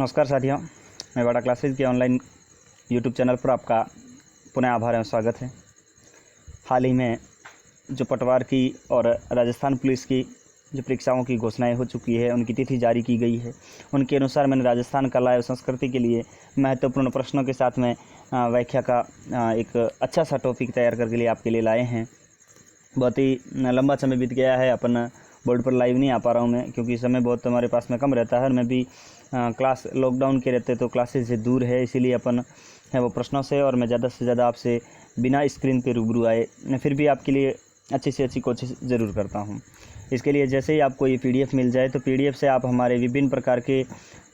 नमस्कार साथियों, मेवाड़ा क्लासेज के ऑनलाइन यूट्यूब चैनल पर आपका पुनः आभार एवं स्वागत है। हाल ही में जो पटवार की और राजस्थान पुलिस की जो परीक्षाओं की घोषणाएं हो चुकी है, उनकी तिथि जारी की गई है। उनके अनुसार मैंने राजस्थान कला एवं संस्कृति के लिए महत्वपूर्ण प्रश्नों के साथ में व्याख्या का एक अच्छा सा टॉपिक तैयार करके लिए आपके लिए लाए हैं। बहुत ही लंबा समय बीत गया है, अपन बोर्ड पर लाइव नहीं आ पा रहा हूँ मैं, क्योंकि समय बहुत हमारे पास में कम रहता है और मैं भी क्लास लॉकडाउन के रहते तो क्लासेस से दूर है, इसीलिए अपन है वो प्रश्नों से और मैं ज़्यादा से ज़्यादा आपसे बिना स्क्रीन पे रूबरू आए फिर भी आपके लिए अच्छी से अच्छी कोशिश ज़रूर करता हूँ। इसके लिए जैसे ही आपको ये PDF मिल जाए तो PDF से आप हमारे विभिन्न प्रकार के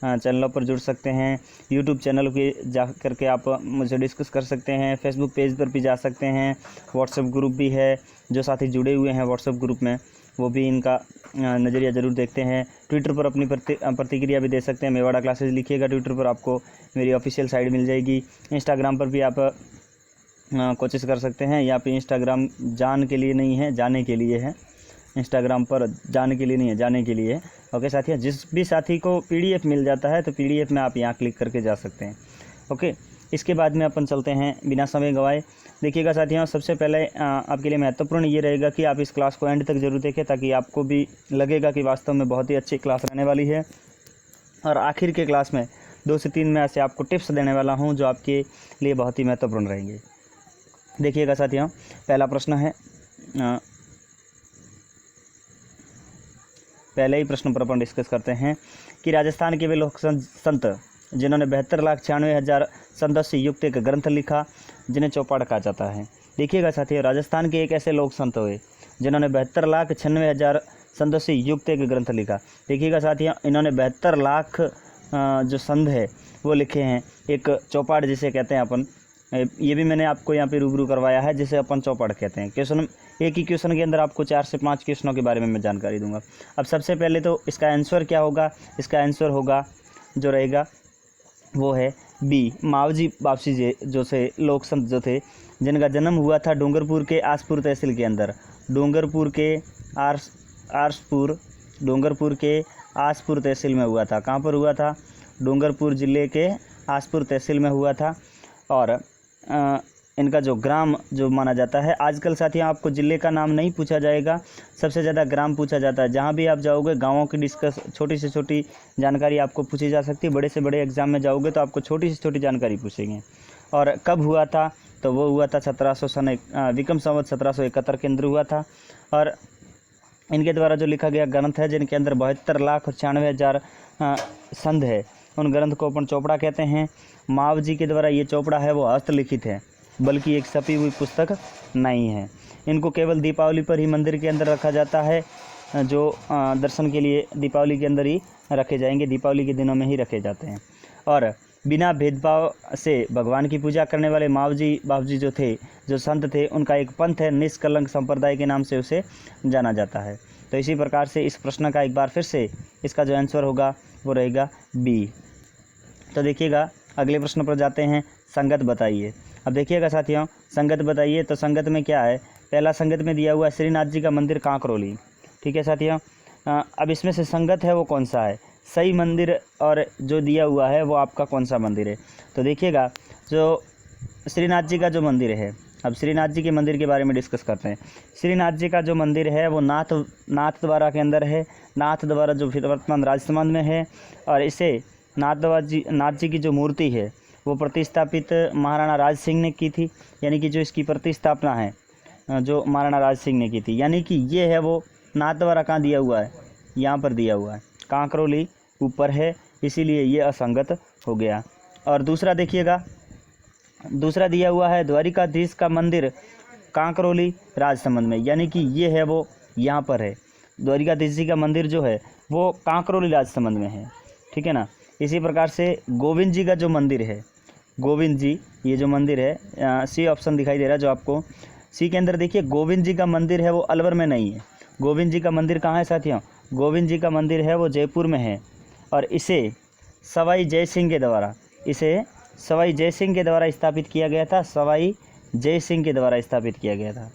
चैनलों पर जुड़ सकते हैं। YouTube चैनल पे जा करके आप मुझे डिस्कस कर सकते हैं, फेसबुक पेज पर भी जा सकते हैं, व्हाट्सएप ग्रुप भी है, जो साथी जुड़े हुए हैं व्हाट्सएप ग्रुप में वो भी इनका नज़रिया ज़रूर देखते हैं। ट्विटर पर अपनी प्रतिक्रिया भी दे सकते हैं, मेवाड़ा क्लासेज लिखिएगा ट्विटर पर, आपको मेरी ऑफिशियल साइट मिल जाएगी। इंस्टाग्राम पर भी आप कोशिश कर सकते हैं। यहाँ पे इंस्टाग्राम जान के लिए नहीं है, जाने के लिए है। इंस्टाग्राम पर जाने के लिए नहीं है, जाने के लिए है। ओके साथियों, जिस भी साथी को PDF मिल जाता है तो PDF में आप यहाँ क्लिक करके जा सकते हैं। ओके, इसके बाद में अपन चलते हैं बिना समय गंवाए। देखिएगा साथियों, सबसे पहले आपके लिए महत्वपूर्ण ये रहेगा कि आप इस क्लास को एंड तक जरूर देखें, ताकि आपको भी लगेगा कि वास्तव में बहुत ही अच्छी क्लास रहने वाली है। और आखिर के क्लास में 2 से 3 में ऐसे आपको टिप्स देने वाला हूँ जो आपके लिए बहुत ही महत्वपूर्ण रहेंगे। देखिएगा साथियों, पहला प्रश्न है, पहले ही प्रश्न पर अपन डिस्कस करते हैं कि राजस्थान के वे लोक संत जिन्होंने 72,96,000 छंदों से युक्त एक ग्रंथ लिखा जिन्हें चौपाड़ कहा जाता है। देखिएगा साथियों, राजस्थान के एक ऐसे लोक संत हुए जिन्होंने 72,96,000 छंदों से युक्त एक ग्रंथ लिखा। देखिएगा साथियों, इन्होंने 72 लाख जो छंद है वो लिखे हैं, एक चौपाड़ जिसे कहते हैं अपन। ये भी मैंने आपको यहाँ पे रूबरू करवाया है, जिसे अपन चौपाड़ कहते हैं। क्वेश्चन एक ही क्वेश्चन के अंदर आपको 4 से 5 क्वेश्चनों के बारे में मैं जानकारी दूंगा। अब सबसे पहले तो इसका आंसर क्या होगा? इसका आंसर होगा जो रहेगा वो है बी, मावजी बापसी जी जो से लोक संत जो थे, जिनका जन्म हुआ था डूंगरपुर के आसपुर तहसील के अंदर। डूंगरपुर के आसपुर तहसील में हुआ था। कहाँ पर हुआ था? डूंगरपुर ज़िले के आसपुर तहसील में हुआ था। और इनका जो ग्राम जो माना जाता है, आजकल साथियों आपको ज़िले का नाम नहीं पूछा जाएगा, सबसे ज़्यादा ग्राम पूछा जाता है। जहाँ भी आप जाओगे गाँवों की डिस्कस, छोटी से छोटी जानकारी आपको पूछी जा सकती है। बड़े से बड़े एग्जाम में जाओगे तो आपको छोटी से छोटी जानकारी पूछेंगे। और कब हुआ था? तो वो हुआ था 1700 विक्रम संवत 1771 के अंदर हुआ था। और इनके द्वारा जो लिखा गया ग्रंथ है, जिनके अंदर 72,96,000 छंद है, उन ग्रंथ को अपन चौपड़ा कहते हैं। माव जी के द्वारा ये चौपड़ा है वो हस्तलिखित है, बल्कि एक छपी हुई पुस्तक नहीं है। इनको केवल दीपावली पर ही मंदिर के अंदर रखा जाता है, जो दर्शन के लिए दीपावली के अंदर ही रखे जाएंगे, दीपावली के दिनों में ही रखे जाते हैं। और बिना भेदभाव से भगवान की पूजा करने वाले मावजी बापजी जो थे, जो संत थे, उनका एक पंथ है, निष्कलंक संप्रदाय के नाम से उसे जाना जाता है। तो इसी प्रकार से इस प्रश्न का एक बार फिर से इसका जो आंसर होगा वो रहेगा बी। तो देखिएगा, अगले प्रश्न पर जाते हैं। संगत बताइए। अब देखिएगा साथियों, संगत बताइए, तो संगत में क्या है? पहला संगत में दिया हुआ है श्रीनाथ जी का मंदिर कांकरोली। ठीक है साथियों, अब इसमें से संगत है वो कौन सा है, सही मंदिर और जो दिया हुआ है वो आपका कौन सा मंदिर है? तो देखिएगा, जो श्रीनाथ जी का जो मंदिर है, अब श्रीनाथ जी के मंदिर के बारे में डिस्कस करते हैं। श्रीनाथ जी का जो मंदिर है वो नाथद्वारा के अंदर है। नाथद्वारा जो वर्तमान राजसमंद में है, और इसे नाथ जी की जो मूर्ति है वो प्रतिस्थापित महाराणा राज सिंह ने की थी। यानी कि जो इसकी प्रतिस्थापना है जो महाराणा राज सिंह ने की थी, यानी कि ये है वो नाथद्वारा कहाँ दिया हुआ है? यहाँ पर दिया हुआ है, कांकरोली ऊपर है, इसीलिए ये असंगत हो गया। और दूसरा देखिएगा, दूसरा दिया हुआ है द्वारिकाधीश का मंदिर कांकरोली राजसमंद में, यानी कि ये है वो यहाँ पर है। द्वारिकाधीश जी का मंदिर जो है वो कांकरोली राजसमंद में है। ठीक है ना? इसी प्रकार से गोविंद जी का जो मंदिर है, गोविंद जी ये जो मंदिर है, सी ऑप्शन दिखाई दे रहा है जो आपको, सी के अंदर देखिए गोविंद जी का मंदिर है वो अलवर में नहीं है। गोविंद जी का मंदिर कहाँ है साथियों? गोविंद जी का मंदिर है वो जयपुर में है। और इसे सवाई जय सिंह के द्वारा स्थापित किया गया था। सवाई जय सिंह के द्वारा स्थापित किया गया था।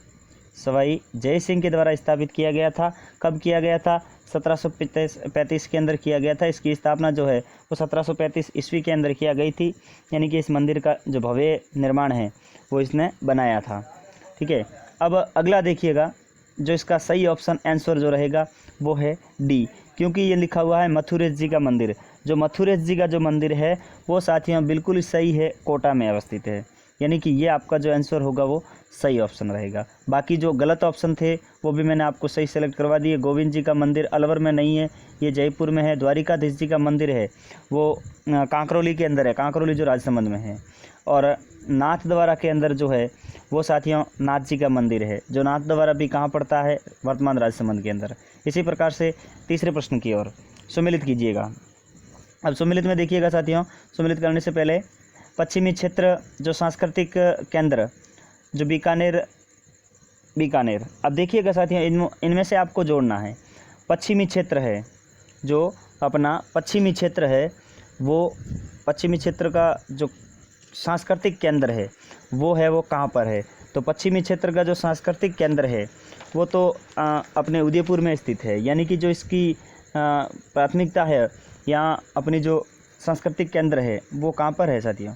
सवाई जय सिंह के द्वारा स्थापित किया गया था। कब किया गया था? 1735 के अंदर किया गया था। इसकी स्थापना जो है वो 1735 ईस्वी के अंदर किया गई थी, यानी कि इस मंदिर का जो भव्य निर्माण है वो इसने बनाया था। ठीक है, अब अगला देखिएगा, जो इसका सही ऑप्शन आंसर जो रहेगा वो है डी, क्योंकि ये लिखा हुआ है मथुरेश जी का मंदिर। जो मथुरेश जी का जो मंदिर है वो साथियों बिल्कुल सही है, कोटा में अवस्थित है, यानी कि ये आपका जो आंसर होगा वो सही ऑप्शन रहेगा। बाकी जो गलत ऑप्शन थे वो भी मैंने आपको सही सेलेक्ट करवा दिए। गोविंद जी का मंदिर अलवर में नहीं है, ये जयपुर में है। द्वारिकाधीश जी का मंदिर है वो कांकरोली के अंदर है, कांकरोली जो राजसमंद में है। और नाथद्वारा के अंदर जो है वो साथियों नाथ जी का मंदिर है, जो नाथद्वारा भी कहाँ पड़ता है, वर्तमान राजसमंद के अंदर। इसी प्रकार से तीसरे प्रश्न की ओर सम्मिलित कीजिएगा। अब सम्मिलित में देखिएगा साथियों, सम्मिलित करने से पहले पश्चिमी क्षेत्र जो सांस्कृतिक केंद्र जो बीकानेर, अब देखिएगा साथियों इनमें से आपको जोड़ना है। पश्चिमी क्षेत्र है, जो अपना पश्चिमी क्षेत्र है, वो पश्चिमी क्षेत्र का जो सांस्कृतिक केंद्र है वो कहाँ पर है। तो पश्चिमी क्षेत्र का जो सांस्कृतिक केंद्र है वो तो अपने उदयपुर में स्थित है, यानी कि जो इसकी प्राथमिकता है या अपनी जो सांस्कृतिक केंद्र है वो कहाँ पर है साथियों।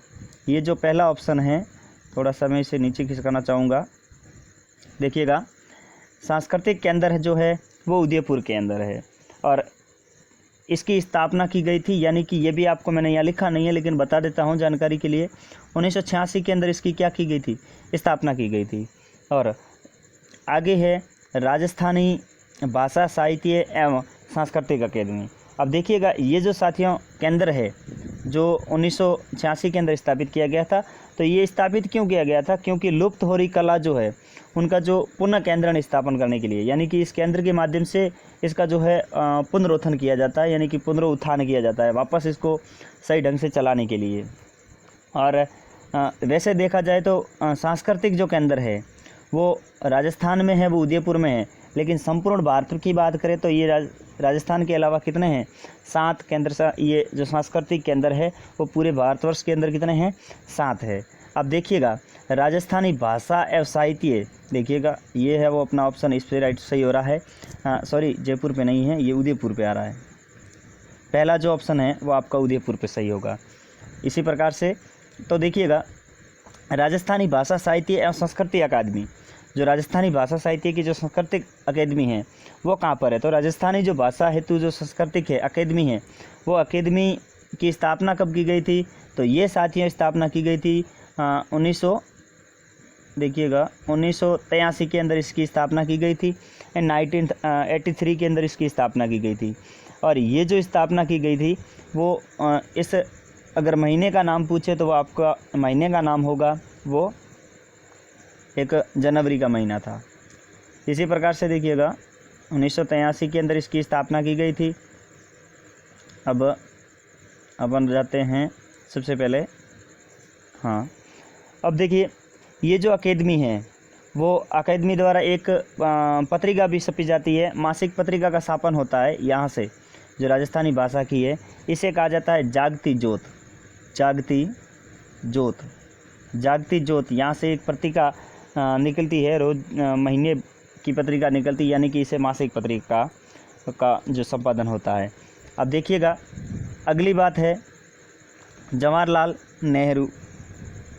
ये जो पहला ऑप्शन है, थोड़ा सा मैं इसे नीचे खिसकाना चाहूँगा, देखिएगा सांस्कृतिक केंद्र जो है वो उदयपुर के अंदर है और इसकी स्थापना की गई थी, यानी कि ये भी आपको मैंने यहाँ लिखा नहीं है लेकिन बता देता हूँ जानकारी के लिए। 1986 के अंदर इसकी क्या की गई थी, स्थापना की गई थी। और आगे है राजस्थानी भाषा साहित्य एवं सांस्कृतिक अकेदमी। अब देखिएगा ये जो साथियों केंद्र है जो 1986 के अंदर स्थापित किया गया था, तो ये स्थापित क्यों किया गया था, क्योंकि लुप्त हो रही कला जो है उनका जो पुनः केंद्रण स्थापन करने के लिए, यानी कि इस केंद्र के माध्यम से इसका जो है पुनरोत्थान किया जाता है, यानी कि पुनरुत्थान किया जाता है वापस इसको सही ढंग से चलाने के लिए। और वैसे देखा जाए तो सांस्कृतिक जो केंद्र है वो राजस्थान में है, वो उदयपुर में है, लेकिन संपूर्ण भारत की बात करें तो ये राजस्थान के अलावा कितने हैं, 7 केंद्र। ये जो सांस्कृतिक केंद्र है वो पूरे भारतवर्ष के अंदर कितने हैं, 7 है। अब देखिएगा राजस्थानी भाषा एवं साहित्य, देखिएगा ये है वो अपना ऑप्शन, इस पर राइट सही हो रहा है। सॉरी, जयपुर पे नहीं है, ये उदयपुर पे आ रहा है। पहला जो ऑप्शन है वो आपका उदयपुर पे सही होगा। इसी प्रकार से तो देखिएगा राजस्थानी भाषा साहित्य एवं संस्कृति अकादमी, जो राजस्थानी भाषा साहित्य की जो सांस्कृतिक अकेदमी है वो कहाँ पर है। तो राजस्थानी जो भाषा हेतु जो सांस्कृतिक है अकेदमी है, वो अकेदमी की स्थापना कब की गई थी, तो ये साथियों स्थापना की गई थी 1983 के अंदर इसकी स्थापना की गई थी एंड 1983 के अंदर इसकी स्थापना की गई थी। और ये जो स्थापना की गई थी वो इस अगर महीने का नाम पूछे तो वो आपका महीने का नाम होगा वो एक जनवरी का महीना था। इसी प्रकार से देखिएगा 1983 के अंदर इसकी स्थापना की गई थी। अब अपन जाते हैं सबसे पहले, हाँ अब देखिए ये जो अकेदमी है वो अकेदमी द्वारा एक पत्रिका भी छपी जाती है, मासिक पत्रिका का स्थापन होता है यहाँ से, जो राजस्थानी भाषा की है। इसे कहा जाता है जागती ज्योत, जागती ज्योत। यहाँ से एक पत्रिका निकलती है, रोज महीने की पत्रिका निकलती, यानी कि इसे मासिक पत्रिका का जो संपादन होता है। अब देखिएगा अगली बात है जवाहरलाल नेहरू,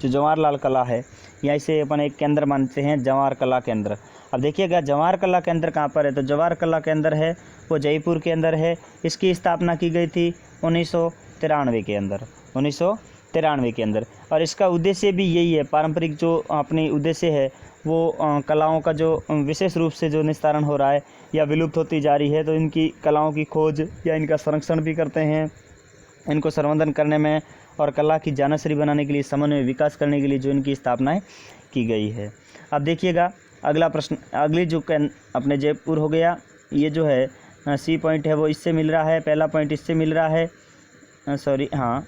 जो जवाहरलाल कला है, या इसे अपन एक केंद्र मानते हैं, जवाहर कला केंद्र। अब देखिएगा जवाहर कला केंद्र कहाँ पर है, तो जवाहर कला केंद्र है वो जयपुर के अंदर है। इसकी स्थापना की गई थी 1993 के अंदर, 1993 के अंदर। और इसका उद्देश्य भी यही है, पारंपरिक जो अपनी उद्देश्य है वो कलाओं का जो विशेष रूप से जो निस्तारण हो रहा है या विलुप्त होती जा रही है, तो इनकी कलाओं की खोज या इनका संरक्षण भी करते हैं, इनको संवर्धन करने में और कला की जानश्री बनाने के लिए, समन्वय विकास करने के लिए जो इनकी स्थापनाएं की गई है। अब देखिएगा अगला प्रश्न, अगली जो अपने जयपुर हो गया, ये जो है सी पॉइंट है वो इससे मिल रहा है, पहला पॉइंट इससे मिल रहा है, सॉरी हाँ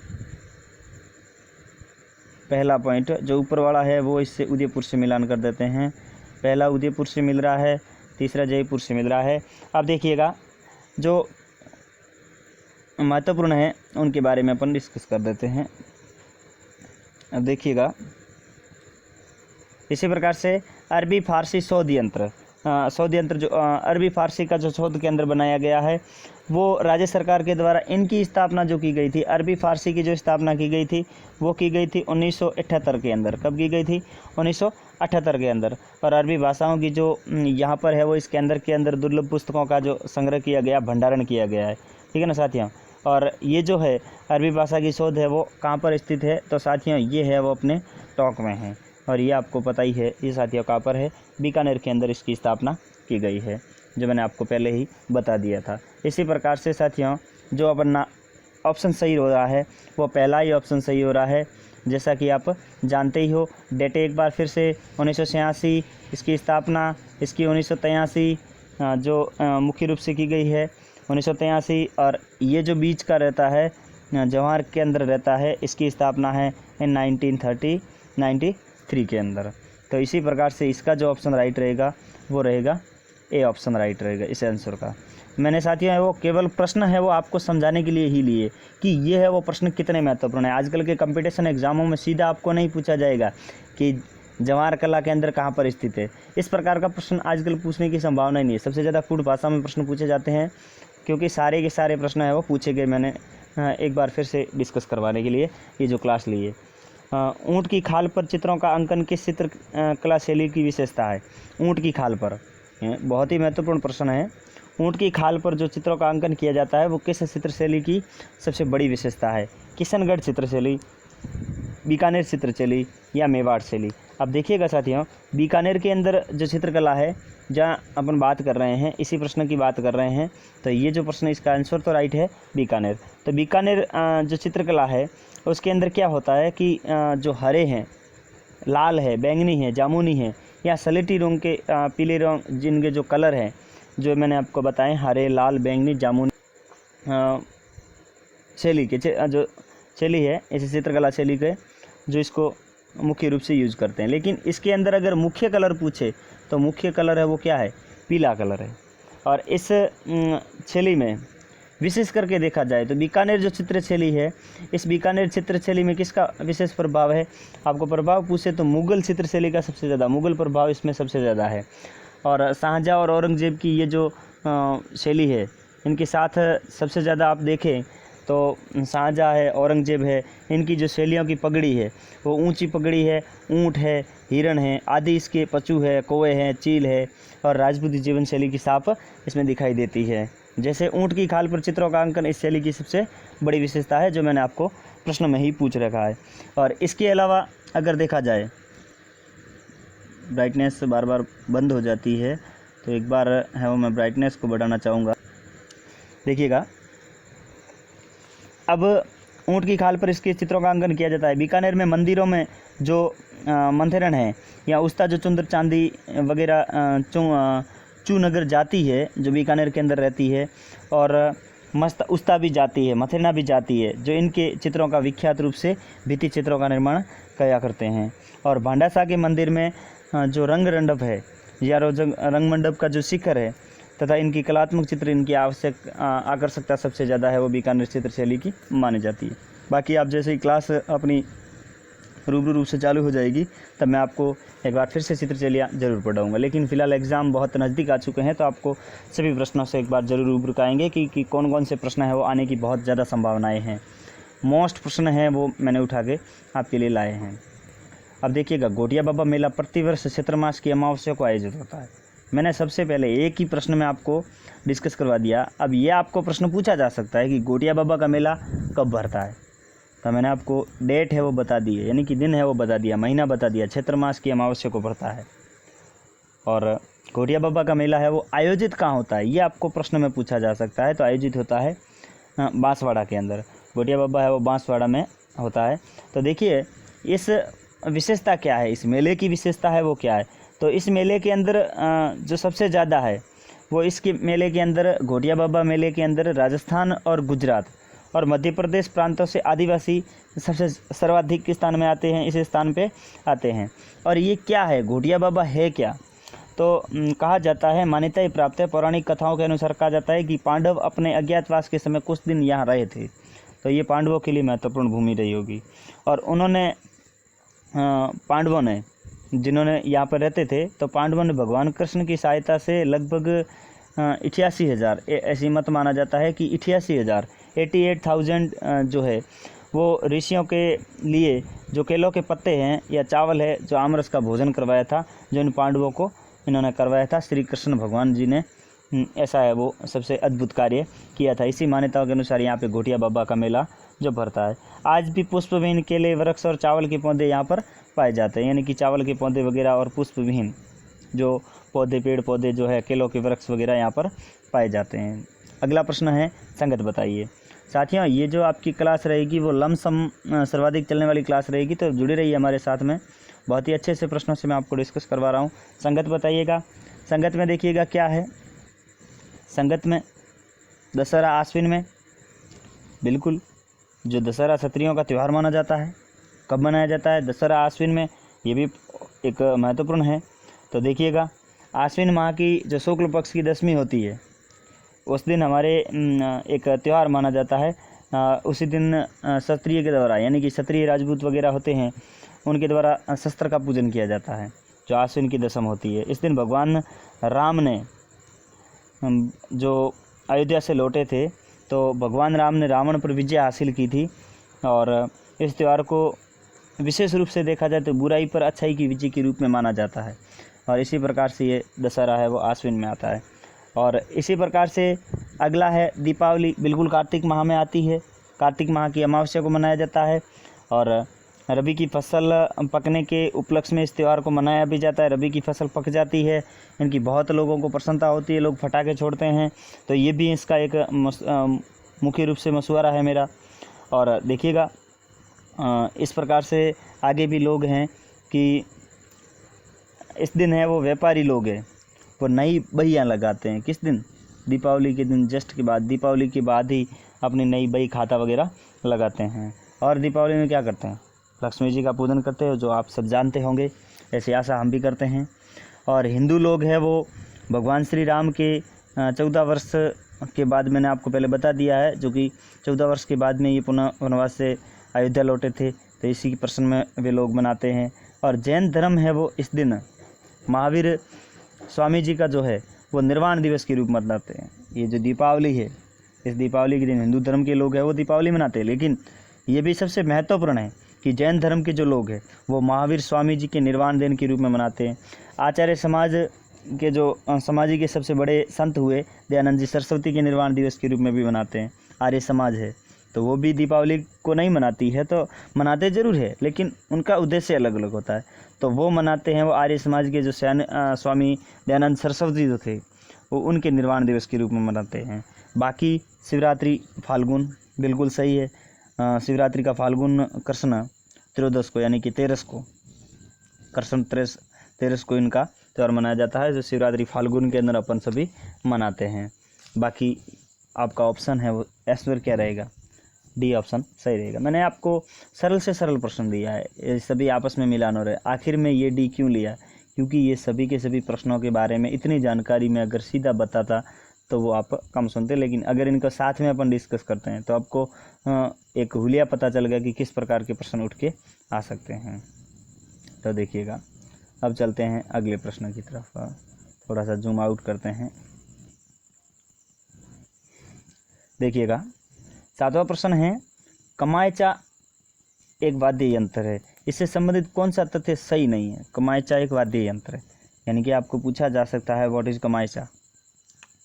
पहला पॉइंट जो ऊपर वाला है वो इससे उदयपुर से मिलान कर देते हैं। पहला उदयपुर से मिल रहा है, तीसरा जयपुर से मिल रहा है। अब देखिएगा जो महत्वपूर्ण है उनके बारे में अपन डिस्कस कर देते हैं। अब देखिएगा इसी प्रकार से अरबी फारसी शोध यंत्र, शोध यंत्र जो अरबी फारसी का जो शोध केंद्र बनाया गया है वो राज्य सरकार के द्वारा इनकी स्थापना जो की गई थी, अरबी फारसी की जो स्थापना की गई थी वो की गई थी 1978 के अंदर। कब की गई थी? 1978 के अंदर। और अरबी भाषाओं की जो यहाँ पर है वो इस केंद्र के अंदर दुर्लभ पुस्तकों का जो संग्रह किया गया, भंडारण किया गया है। ठीक है ना साथियों। और ये जो है अरबी भाषा की शोध है वो कहाँ पर स्थित है? तो साथियों ये है वो अपने टोंक में है। और ये आपको पता ही है, ये साथियों कहाँ पर है? बीकानेर के अंदर इसकी स्थापना की गई है, जो मैंने आपको पहले ही बता दिया था। इसी प्रकार से साथियों जो अपना ऑप्शन सही हो रहा है वो पहला ही ऑप्शन सही हो रहा है। जैसा कि आप जानते ही हो, डेट एक बार फिर से 1986 इसकी स्थापना, इसकी 1983 जो मुख्य रूप से की गई है 1983। और ये जो बीच का रहता है जवाहर के अंदर रहता है, इसकी स्थापना है 1993 के अंदर। तो इसी प्रकार से इसका जो ऑप्शन राइट रहेगा वो रहेगा ए ऑप्शन राइट रहेगा इस आंसर का। मैंने साथियों वो केवल प्रश्न है वो आपको समझाने के लिए ही लिए कि ये है वो प्रश्न कितने महत्वपूर्ण है। आजकल के कंपटीशन एग्जामों में सीधा आपको नहीं पूछा जाएगा कि जवाहर कला केंद्र कहाँ पर स्थित है। इस प्रकार का प्रश्न आजकल पूछने की संभावना ही नहीं है। सबसे ज़्यादा कूट भाषा में प्रश्न पूछे जाते हैं, क्योंकि सारे के सारे प्रश्न है वो पूछे गए। मैंने एक बार फिर से डिस्कस करवाने के लिए ये जो क्लास ली है। ऊँट की खाल पर चित्रों का अंकन किस चित्र कला शैली की विशेषता है? ऊँट की खाल पर, बहुत ही महत्वपूर्ण प्रश्न है। ऊँट की खाल पर जो चित्रों का अंकन किया जाता है वो किस चित्रशैली की सबसे बड़ी विशेषता है? किशनगढ़ चित्रशैली, बीकानेर चित्रशैली या मेवाड़ शैली? अब देखिएगा साथियों, बीकानेर के अंदर जो चित्रकला है जहाँ अपन बात कर रहे हैं, इसी प्रश्न की बात कर रहे हैं, तो ये जो प्रश्न इसका आंसर तो राइट है बीकानेर। तो बीकानेर जो चित्रकला है उसके अंदर क्या होता है कि जो हरे हैं, लाल है, बैंगनी है, जामुनी है या सलेटी रंग के पीले रंग जिनके जो कलर हैं जो मैंने आपको बताएं, हरे, लाल, बैंगनी, जामुनी शैली के जो शैली है, इस चित्रकला शैली के जो इसको मुख्य रूप से यूज करते हैं। लेकिन इसके अंदर अगर मुख्य कलर पूछे तो मुख्य कलर है वो क्या है? पीला कलर है। और इस शैली में विशेष करके देखा जाए तो बीकानेर जो चित्रशैली है, इस बीकानेर चित्रशैली में किसका विशेष प्रभाव है? आपको प्रभाव पूछे तो मुग़ल चित्रशैली का सबसे ज़्यादा, मुग़ल प्रभाव इसमें सबसे ज़्यादा है। और शाहजहाँ और औरंगजेब की ये जो शैली है, इनके साथ सबसे ज़्यादा आप देखें तो शाहजहाँ है, औरंगजेब है, इनकी जो शैलियों की पगड़ी है वो ऊंची पगड़ी है, ऊँट है, हिरण है आदि इसके पशु है, कौवे हैं, चील है और राजपूती जीवन शैली की साफ इसमें दिखाई देती है। जैसे ऊँट की खाल पर चित्रों का अंकन इस शैली की सबसे बड़ी विशेषता है, जो मैंने आपको प्रश्न में ही पूछ रखा है। और इसके अलावा अगर देखा जाए, ब्राइटनेस बार बार बंद हो जाती है तो एक बार है वो मैं ब्राइटनेस को बढ़ाना चाहूँगा। देखिएगा, अब ऊँट की खाल पर इसके चित्रों का अंकन किया जाता है। बीकानेर में मंदिरों में जो मंथेरन है या उस्ता जो चुंदर चांदी वगैरह चू नगर जाती है जो बीकानेर के अंदर रहती है, और मस्त उस्ता भी जाती है, मथेरना भी जाती है, जो इनके चित्रों का विख्यात रूप से भित्ति चित्रों का निर्माण किया करते हैं। और भांडासा के मंदिर में जो रंग मंडप है या रंग मंडप का जो शिखर है तथा इनकी कलात्मक चित्र, इनकी आकर्षकता सबसे ज़्यादा है वो बीकानेर चित्रशैली की मानी जाती है। बाकी आप जैसे ही क्लास अपनी रूबरू रूप से चालू हो जाएगी तब मैं आपको एक बार फिर से चित्रशैलियाँ जरूर पढ़ाऊँगा। लेकिन फ़िलहाल एग्ज़ाम बहुत नज़दीक आ चुके हैं तो आपको सभी प्रश्नों से एक बार ज़रूर रूबरू कराएंगे कि कौन कौन से प्रश्न हैं वो आने की बहुत ज़्यादा संभावनाएँ हैं। मोस्ट प्रश्न हैं वो मैंने उठा के आपके लिए लाए हैं। अब देखिएगा, गोटिया बाबा मेला प्रतिवर्ष चैत्र मास की अमावस्या को आयोजित होता है। मैंने सबसे पहले एक ही प्रश्न में आपको डिस्कस करवा दिया। अब ये आपको प्रश्न पूछा जा सकता है कि गोटिया बाबा का मेला कब भरता है, तो मैंने आपको डेट है वो बता दी है, यानी कि दिन है वो बता दिया, महीना बता दिया, चैत्र मास की अमावस्या को भरता है। और गोटिया बाबा का मेला है वो आयोजित कहाँ होता है, ये आपको प्रश्न में पूछा जा सकता है। तो आयोजित होता है बांसवाड़ा के अंदर। गोटिया बाबा है वो बांसवाड़ा में होता है। तो देखिए इस विशेषता क्या है, इस मेले की विशेषता है वो क्या है, तो इस मेले के अंदर जो सबसे ज़्यादा है वो इसके मेले के अंदर, गोटिया बाबा मेले के अंदर राजस्थान और गुजरात और मध्य प्रदेश प्रांतों से आदिवासी सबसे सर्वाधिक स्थान में आते हैं, इस स्थान पे आते हैं। और ये क्या है, गोटिया बाबा है क्या, तो कहा जाता है, मान्यता ही प्राप्त है, पौराणिक कथाओं के अनुसार कहा जाता है कि पांडव अपने अज्ञातवास के समय कुछ दिन यहाँ रहे थे। तो ये पांडवों के लिए महत्वपूर्ण भूमि रही होगी। और उन्होंने पांडवों ने जिन्होंने यहाँ पर रहते थे, तो पांडवों ने भगवान कृष्ण की सहायता से लगभग 88,000, ऐसी मत माना जाता है कि 88,000 88,000 जो है वो ऋषियों के लिए जो केलों के पत्ते हैं या चावल है, जो आमरस का भोजन करवाया था, जो इन पांडवों को इन्होंने करवाया था। श्री कृष्ण भगवान जी ने ऐसा है वो सबसे अद्भुत कार्य किया था। इसी मान्यताओं के अनुसार यहाँ पे घोटिया बाबा का मेला जो भरता है। आज भी पुष्पविहीन केले, वृक्ष और चावल के पौधे यहाँ पर पाए जाते हैं, यानी कि चावल के पौधे वगैरह और पुष्पविहीन जो पौधे, पेड़ पौधे जो है, केलों के वृक्ष वगैरह यहाँ पर पाए जाते हैं। अगला प्रश्न है, संगत बताइए। साथियों, ये जो आपकी क्लास रहेगी वो लमसम सर्वाधिक चलने वाली क्लास रहेगी, तो जुड़े रहिए हमारे साथ में। बहुत ही अच्छे से प्रश्नों से मैं आपको डिस्कस करवा रहा हूँ। संगत बताइएगा। संगत में देखिएगा क्या है, संगत में दशहरा आश्विन में, बिल्कुल जो दशहरा क्षत्रियों का त्यौहार माना जाता है। कब मनाया जाता है? दशहरा आश्विन में। ये भी एक महत्वपूर्ण है। तो देखिएगा, आश्विन माह की जो शुक्ल पक्ष की दशमी होती है, उस दिन हमारे एक त्यौहार माना जाता है। उसी दिन क्षत्रिय के द्वारा, यानी कि क्षत्रिय राजपूत वगैरह होते हैं, उनके द्वारा शस्त्र का पूजन किया जाता है, जो आश्विन की दशम होती है। इस दिन भगवान राम ने जो अयोध्या से लौटे थे, तो भगवान राम ने रावण पर विजय हासिल की थी। और इस त्यौहार को विशेष रूप से देखा जाए तो बुराई पर अच्छाई की विजय के रूप में माना जाता है। और इसी प्रकार से ये दशहरा है वो आश्विन में आता है। और इसी प्रकार से अगला है दीपावली, बिल्कुल कार्तिक माह में आती है। कार्तिक माह की अमावस्या को मनाया जाता है। और रबी की फसल पकने के उपलक्ष्य में इस त्यौहार को मनाया भी जाता है। रबी की फसल पक जाती है, इनकी बहुत लोगों को प्रसन्नता होती है, लोग फटाके छोड़ते हैं। तो ये भी इसका एक मुख्य रूप से मशवरा है मेरा। और देखिएगा, इस प्रकार से आगे भी लोग हैं कि इस दिन है वो व्यापारी लोग हैं, वो नई बहियाँ लगाते हैं। किस दिन? दीपावली के दिन, जस्ट के बाद, दीपावली के बाद ही अपनी नई बही खाता वगैरह लगाते हैं। और दीपावली में क्या करते हैं? लक्ष्मी जी का पूजन करते हैं, जो आप सब जानते होंगे। ऐसी आशा हम भी करते हैं। और हिंदू लोग हैं वो भगवान श्री राम के 14 वर्ष के बाद, मैंने आपको पहले बता दिया है, जो कि 14 वर्ष के बाद में ये पुनः वनवास से अयोध्या लौटे थे, तो इसी के प्रश्न में वे लोग मनाते हैं। और जैन धर्म है वो इस दिन महावीर स्वामी जी का जो है वो निर्वाण दिवस के रूप में मनाते हैं। ये जो दीपावली है, इस दीपावली के दिन हिंदू धर्म के लोग हैं वो दीपावली मनाते हैं। लेकिन ये भी सबसे महत्वपूर्ण है कि जैन धर्म के जो लोग हैं वो महावीर स्वामी जी के निर्वाण दिन के रूप में मनाते हैं। आचार्य समाज के जो समाजी के सबसे बड़े संत हुए दयानंद जी सरस्वती के निर्वाण दिवस के रूप में भी मनाते हैं। आर्य समाज है तो वो भी दीपावली को नहीं मनाती है, तो मनाते ज़रूर है लेकिन उनका उद्देश्य अलग अलग होता है। तो वो मनाते हैं, वो आर्य समाज के जो स्वामी दयानंद सरस्वती जो थे वो उनके निर्वाण दिवस के रूप में मनाते हैं। बाकी शिवरात्रि फाल्गुन, बिल्कुल सही है। शिवरात्रि का फाल्गुन कृष्ण त्रयोदश को, यानी कि 13 को, कृष्ण 13 को इनका त्यौहार मनाया जाता है, जो शिवरात्रि फाल्गुन के अंदर अपन सभी मनाते हैं। बाकी आपका ऑप्शन है वो ऐश्वर्य क्या रहेगा? डी ऑप्शन सही रहेगा। मैंने आपको सरल से सरल प्रश्न दिया है, ये सभी आपस में मिलान हो रहे हैं। आखिर में ये डी क्यों लिया? क्योंकि ये सभी के सभी प्रश्नों के बारे में इतनी जानकारी मैं अगर सीधा बताता तो वो आप कम सुनते, लेकिन अगर इनका साथ में अपन डिस्कस करते हैं तो आपको एक हुलिया पता चल गया कि किस प्रकार के प्रश्न उठ के आ सकते हैं। तो देखिएगा, अब चलते हैं अगले प्रश्न की तरफ। थोड़ा सा जूम आउट करते हैं। देखिएगा, 7वां प्रश्न है, कमायचा एक वाद्य यंत्र है, इससे संबंधित कौन सा तथ्य सही नहीं है? कमायचा एक वाद्य यंत्र है, यानी कि आपको पूछा जा सकता है व्हाट इज कमायचा,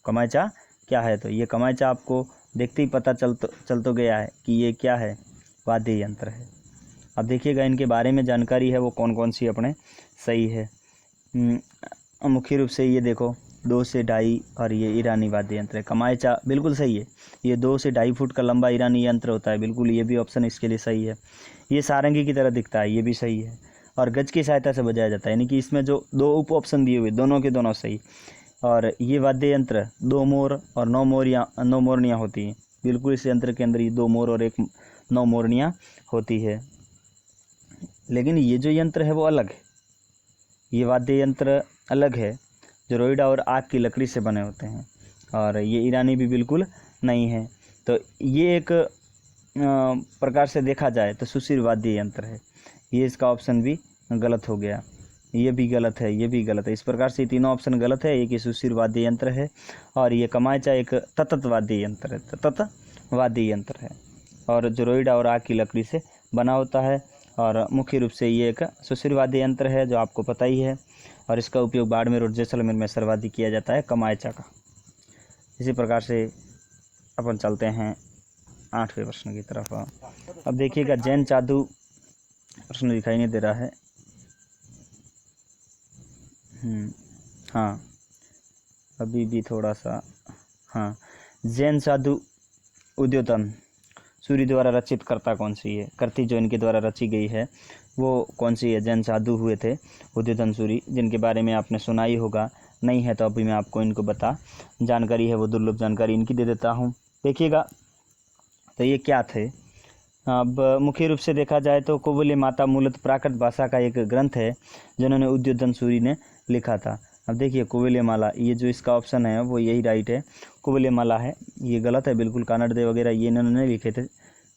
कमायचा क्या है? तो ये कमायचा आपको देखते ही पता चल तो गया है कि ये क्या है, वाद्य यंत्र है। अब देखिएगा इनके बारे में जानकारी है वो कौन कौन सी अपने सही है। मुख्य रूप से ये देखो 2 से 2.5 और ये ईरानी वाद्य यंत्र है। कमायचा बिल्कुल सही है, ये 2 से 2.5 फुट का लंबा ईरानी यंत्र होता है, बिल्कुल ये भी ऑप्शन इसके लिए सही है। ये सारंगी की तरह दिखता है, ये भी सही है, और गज की सहायता से बजाया जाता है, यानी कि इसमें जो 2 उप ऑप्शन दिए हुए दोनों के दोनों सही। और ये वाद्य यंत्र 2 मोर और 9 मोरनियाँ होती हैं, बिल्कुल इस यंत्र के अंदर ये 2 मोर और 1 9 मोरनियाँ होती है। लेकिन ये जो यंत्र है वो अलग है, ये वाद्य यंत्र अलग है जो रोइडा और आग की लकड़ी से बने होते हैं, और ये ईरानी भी बिल्कुल नहीं है। तो ये एक प्रकार से देखा जाए तो सुशील वाद्य यंत्र है, ये इसका ऑप्शन भी गलत हो गया। ये भी गलत है, ये भी गलत है। इस प्रकार से तीनों ऑप्शन गलत है। एक ये सुशिर वाद्य यंत्र है और ये कमायचा एक ततत वाद्य यंत्र है, ततत वाद्य यंत्र है और जो रोइडा और आग की लकड़ी से बना होता है और मुख्य रूप से ये एक सुशिर वाद्य यंत्र है जो आपको पता ही है और इसका उपयोग बाड़मेर और जैसलमेर में सर्वाधिक किया जाता है कमायचा का। इसी प्रकार से अपन चलते हैं 8वें प्रश्न की तरफ। अब देखिएगा जैन जादू, प्रश्न दिखाई नहीं दे रहा है। हाँ, अभी भी थोड़ा सा। हाँ, जैन साधु उद्योतन सूर्य द्वारा रचित कर्ता कौन सी है? कृति जो इनके द्वारा रची गई है वो कौन सी है? जैन साधु हुए थे उद्योतन सूरी, जिनके बारे में आपने सुना ही होगा। नहीं है तो अभी मैं आपको इनको जानकारी है वो दुर्लभ जानकारी इनकी दे देता हूँ। देखिएगा तो ये क्या थे। अब मुख्य रूप से देखा जाए तो कुबले माता मूलतः प्राकृत भाषा का एक ग्रंथ है जिन्होंने उद्योतन सूरी ने लिखा था। अब देखिए कुबले माला, ये जो इसका ऑप्शन है वो यही राइट है, कुबले माला है। ये गलत है बिल्कुल, कानड़ दे वगैरह ये इन्होंने नहीं लिखे थे।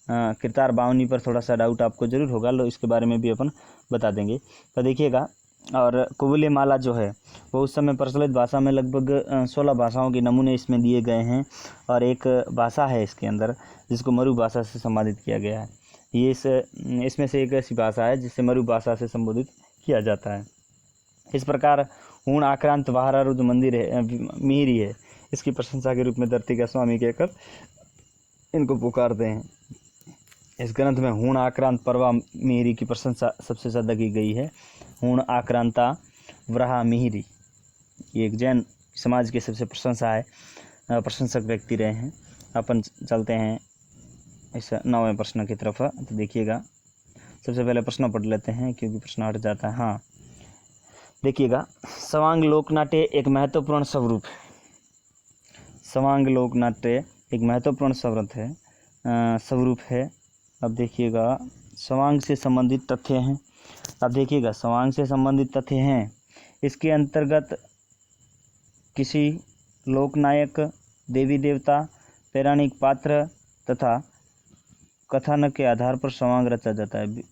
किरतार बावनी पर थोड़ा सा डाउट आपको ज़रूर होगा, लो इसके बारे में भी अपन बता देंगे। तो देखिएगा, और कुबले माला जो है वो उस समय प्रचलित भाषा में लगभग 16 भाषाओं के नमूने इसमें दिए गए हैं और एक भाषा है इसके अंदर जिसको मरु भाषा से संबोधित किया गया है। ये इसमें से एक ऐसी भाषा है जिससे मरु भाषा से संबोधित किया जाता है। इस प्रकार हूण आक्रांत वाहरारू जो मंदिर है मिहिरी है, इसकी प्रशंसा के रूप में धरती का स्वामी कहकर इनको पुकारते हैं। इस ग्रंथ में हूण आक्रांत परवा मिहिरी की प्रशंसा सबसे ज़्यादा की गई है। हूण आक्रांता व्रहा मिहिरी, ये एक जैन समाज के सबसे प्रशंसक व्यक्ति रहे हैं। अपन चलते हैं इस 9वें प्रश्न की तरफ। तो देखिएगा, सबसे पहले प्रश्न पढ़ लेते हैं क्योंकि प्रश्न हट जाता है। हाँ, देखिएगा, सवांग लोकनाट्य एक महत्वपूर्ण स्वरूप है। सवांग लोकनाट्य एक महत्वपूर्ण स्वरूप है। अब देखिएगा, सवांग से संबंधित तथ्य हैं। अब देखिएगा, सवांग से संबंधित तथ्य हैं, इसके अंतर्गत किसी लोकनायक, देवी देवता, पौराणिक पात्र तथा कथानक के आधार पर सवांग रचा जाता है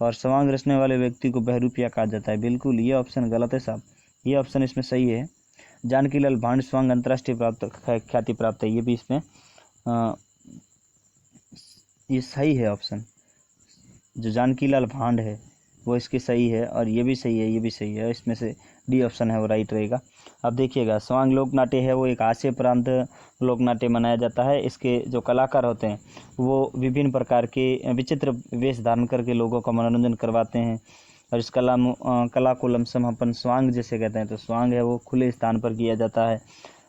और सवांग रचने वाले व्यक्ति को बहरूपिया कहा जाता है। बिल्कुल ये ऑप्शन गलत है साहब, ये ऑप्शन इसमें सही है। जानकीलाल भांड सवांग अंतर्राष्ट्रीय ख्याति प्राप्त है, ये भी इसमें ये सही है ऑप्शन। जो जानकीलाल भांड है वो इसके सही है और ये भी सही है, ये भी सही है। इसमें से डी ऑप्शन है वो राइट रहेगा। अब देखिएगा, सवांग लोकनाट्य है वो एक हास्य प्रांत लोकनाट्य मनाया जाता है। इसके जो कलाकार होते हैं वो विभिन्न प्रकार के विचित्र वेश धारण करके लोगों का मनोरंजन करवाते हैं और इस कला को लमसम अपन स्वांग जैसे कहते हैं। तो स्वांग है वो खुले स्थान पर किया जाता है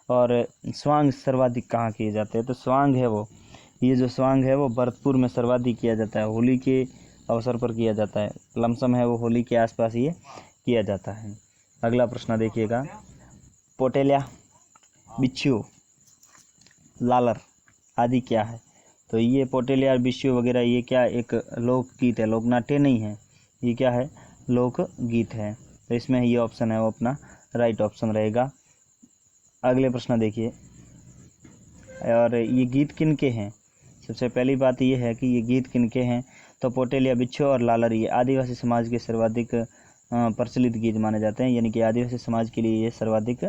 और स्वांग सर्वाधिक कहाँ किए जाते हैं? तो स्वांग है वो, ये जो स्वांग है वो भरतपुर में सर्वाधिक किया जाता है, होली के अवसर पर किया जाता है। लमसम है वो होली के आसपास ये किया जाता है। अगला प्रश्न देखिएगा, पोटेलिया, बिच्छू, लालर आदि क्या है? तो ये पोटेलिया और बिच्छू वगैरह ये क्या एक लोकगीत है, लोकनाट्य नहीं है। ये क्या है? लोकगीत है। तो इसमें ये ऑप्शन है वो अपना राइट ऑप्शन रहेगा। अगले प्रश्न देखिए, और ये गीत किन के हैं? सबसे पहली बात ये है कि ये गीत किन के हैं। तो पोटेलिया, बिच्छू और लालर ये आदिवासी समाज के सर्वाधिक प्रचलित गीत माने जाते हैं, यानी कि आदिवासी समाज के लिए ये सर्वाधिक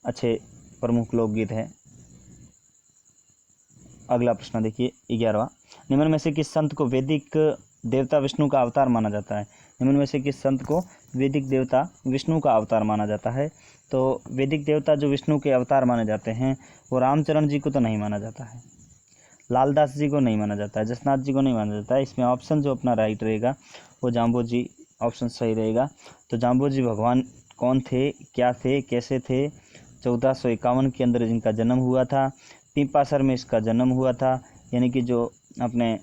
अच्छे प्रमुख लोकगीत हैं। अगला प्रश्न देखिए 11वां, निम्न में से किस संत को वैदिक देवता विष्णु का अवतार माना जाता है? निम्न में से किस संत को वैदिक देवता विष्णु का अवतार माना जाता है? तो वैदिक देवता जो विष्णु के अवतार माने जाते हैं वो रामचरण जी को तो नहीं माना जाता है, लालदास जी को नहीं माना जाता है, जसनाथ जी को नहीं माना जाता है। इसमें ऑप्शन जो अपना राइट रहेगा वो जाम्बोजी ऑप्शन सही रहेगा। तो जाम्बोजी भगवान कौन थे, क्या थे, कैसे थे? 1451 के अंदर इनका जन्म हुआ था, पीपासर में इसका जन्म हुआ था, यानी कि जो अपने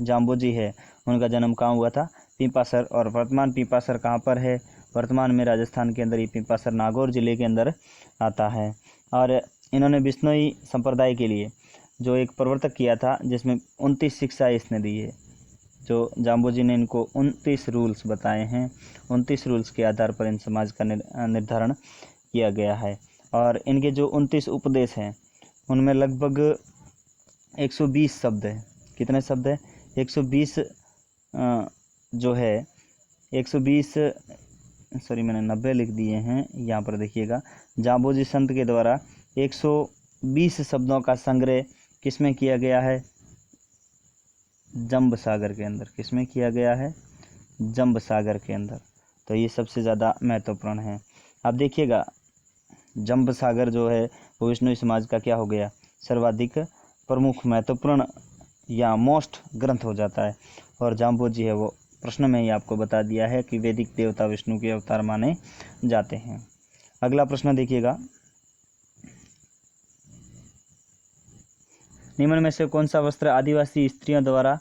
जाम्बोजी है उनका जन्म कहाँ हुआ था? पीपासर। और वर्तमान पीपासर कहाँ पर है? वर्तमान में राजस्थान के अंदर ये पीपासर नागौर जिले के अंदर आता है। और इन्होंने बिश्नोई संप्रदाय के लिए जो एक प्रवर्तक किया था जिसमें 29 शिक्षा इसने दी है। जो जाम्बोजी ने इनको 29 रूल्स बताए हैं, 29 रूल्स के आधार पर इन समाज का निर्धारण किया गया है। और इनके जो 29 उपदेश हैं उनमें लगभग 120 शब्द हैं। कितने शब्द हैं? 120 जो है 120 मैंने 90 लिख दिए हैं। यहाँ पर देखिएगा, जाम्बोजी संत के द्वारा 120 शब्दों का संग्रह किसमें किया गया है? जंब सागर के अंदर। किसमें किया गया है? जंब सागर के अंदर। तो ये सबसे ज़्यादा महत्वपूर्ण है। अब देखिएगा, जंब सागर जो है वो विष्णु समाज का क्या हो गया? सर्वाधिक प्रमुख, महत्वपूर्ण या मोस्ट ग्रंथ हो जाता है। और जाम्बोजी है वो प्रश्न में ही आपको बता दिया है कि वैदिक देवता विष्णु के अवतार माने जाते हैं। अगला प्रश्न देखिएगा, निम्न में से कौन सा वस्त्र आदिवासी स्त्रियों द्वारा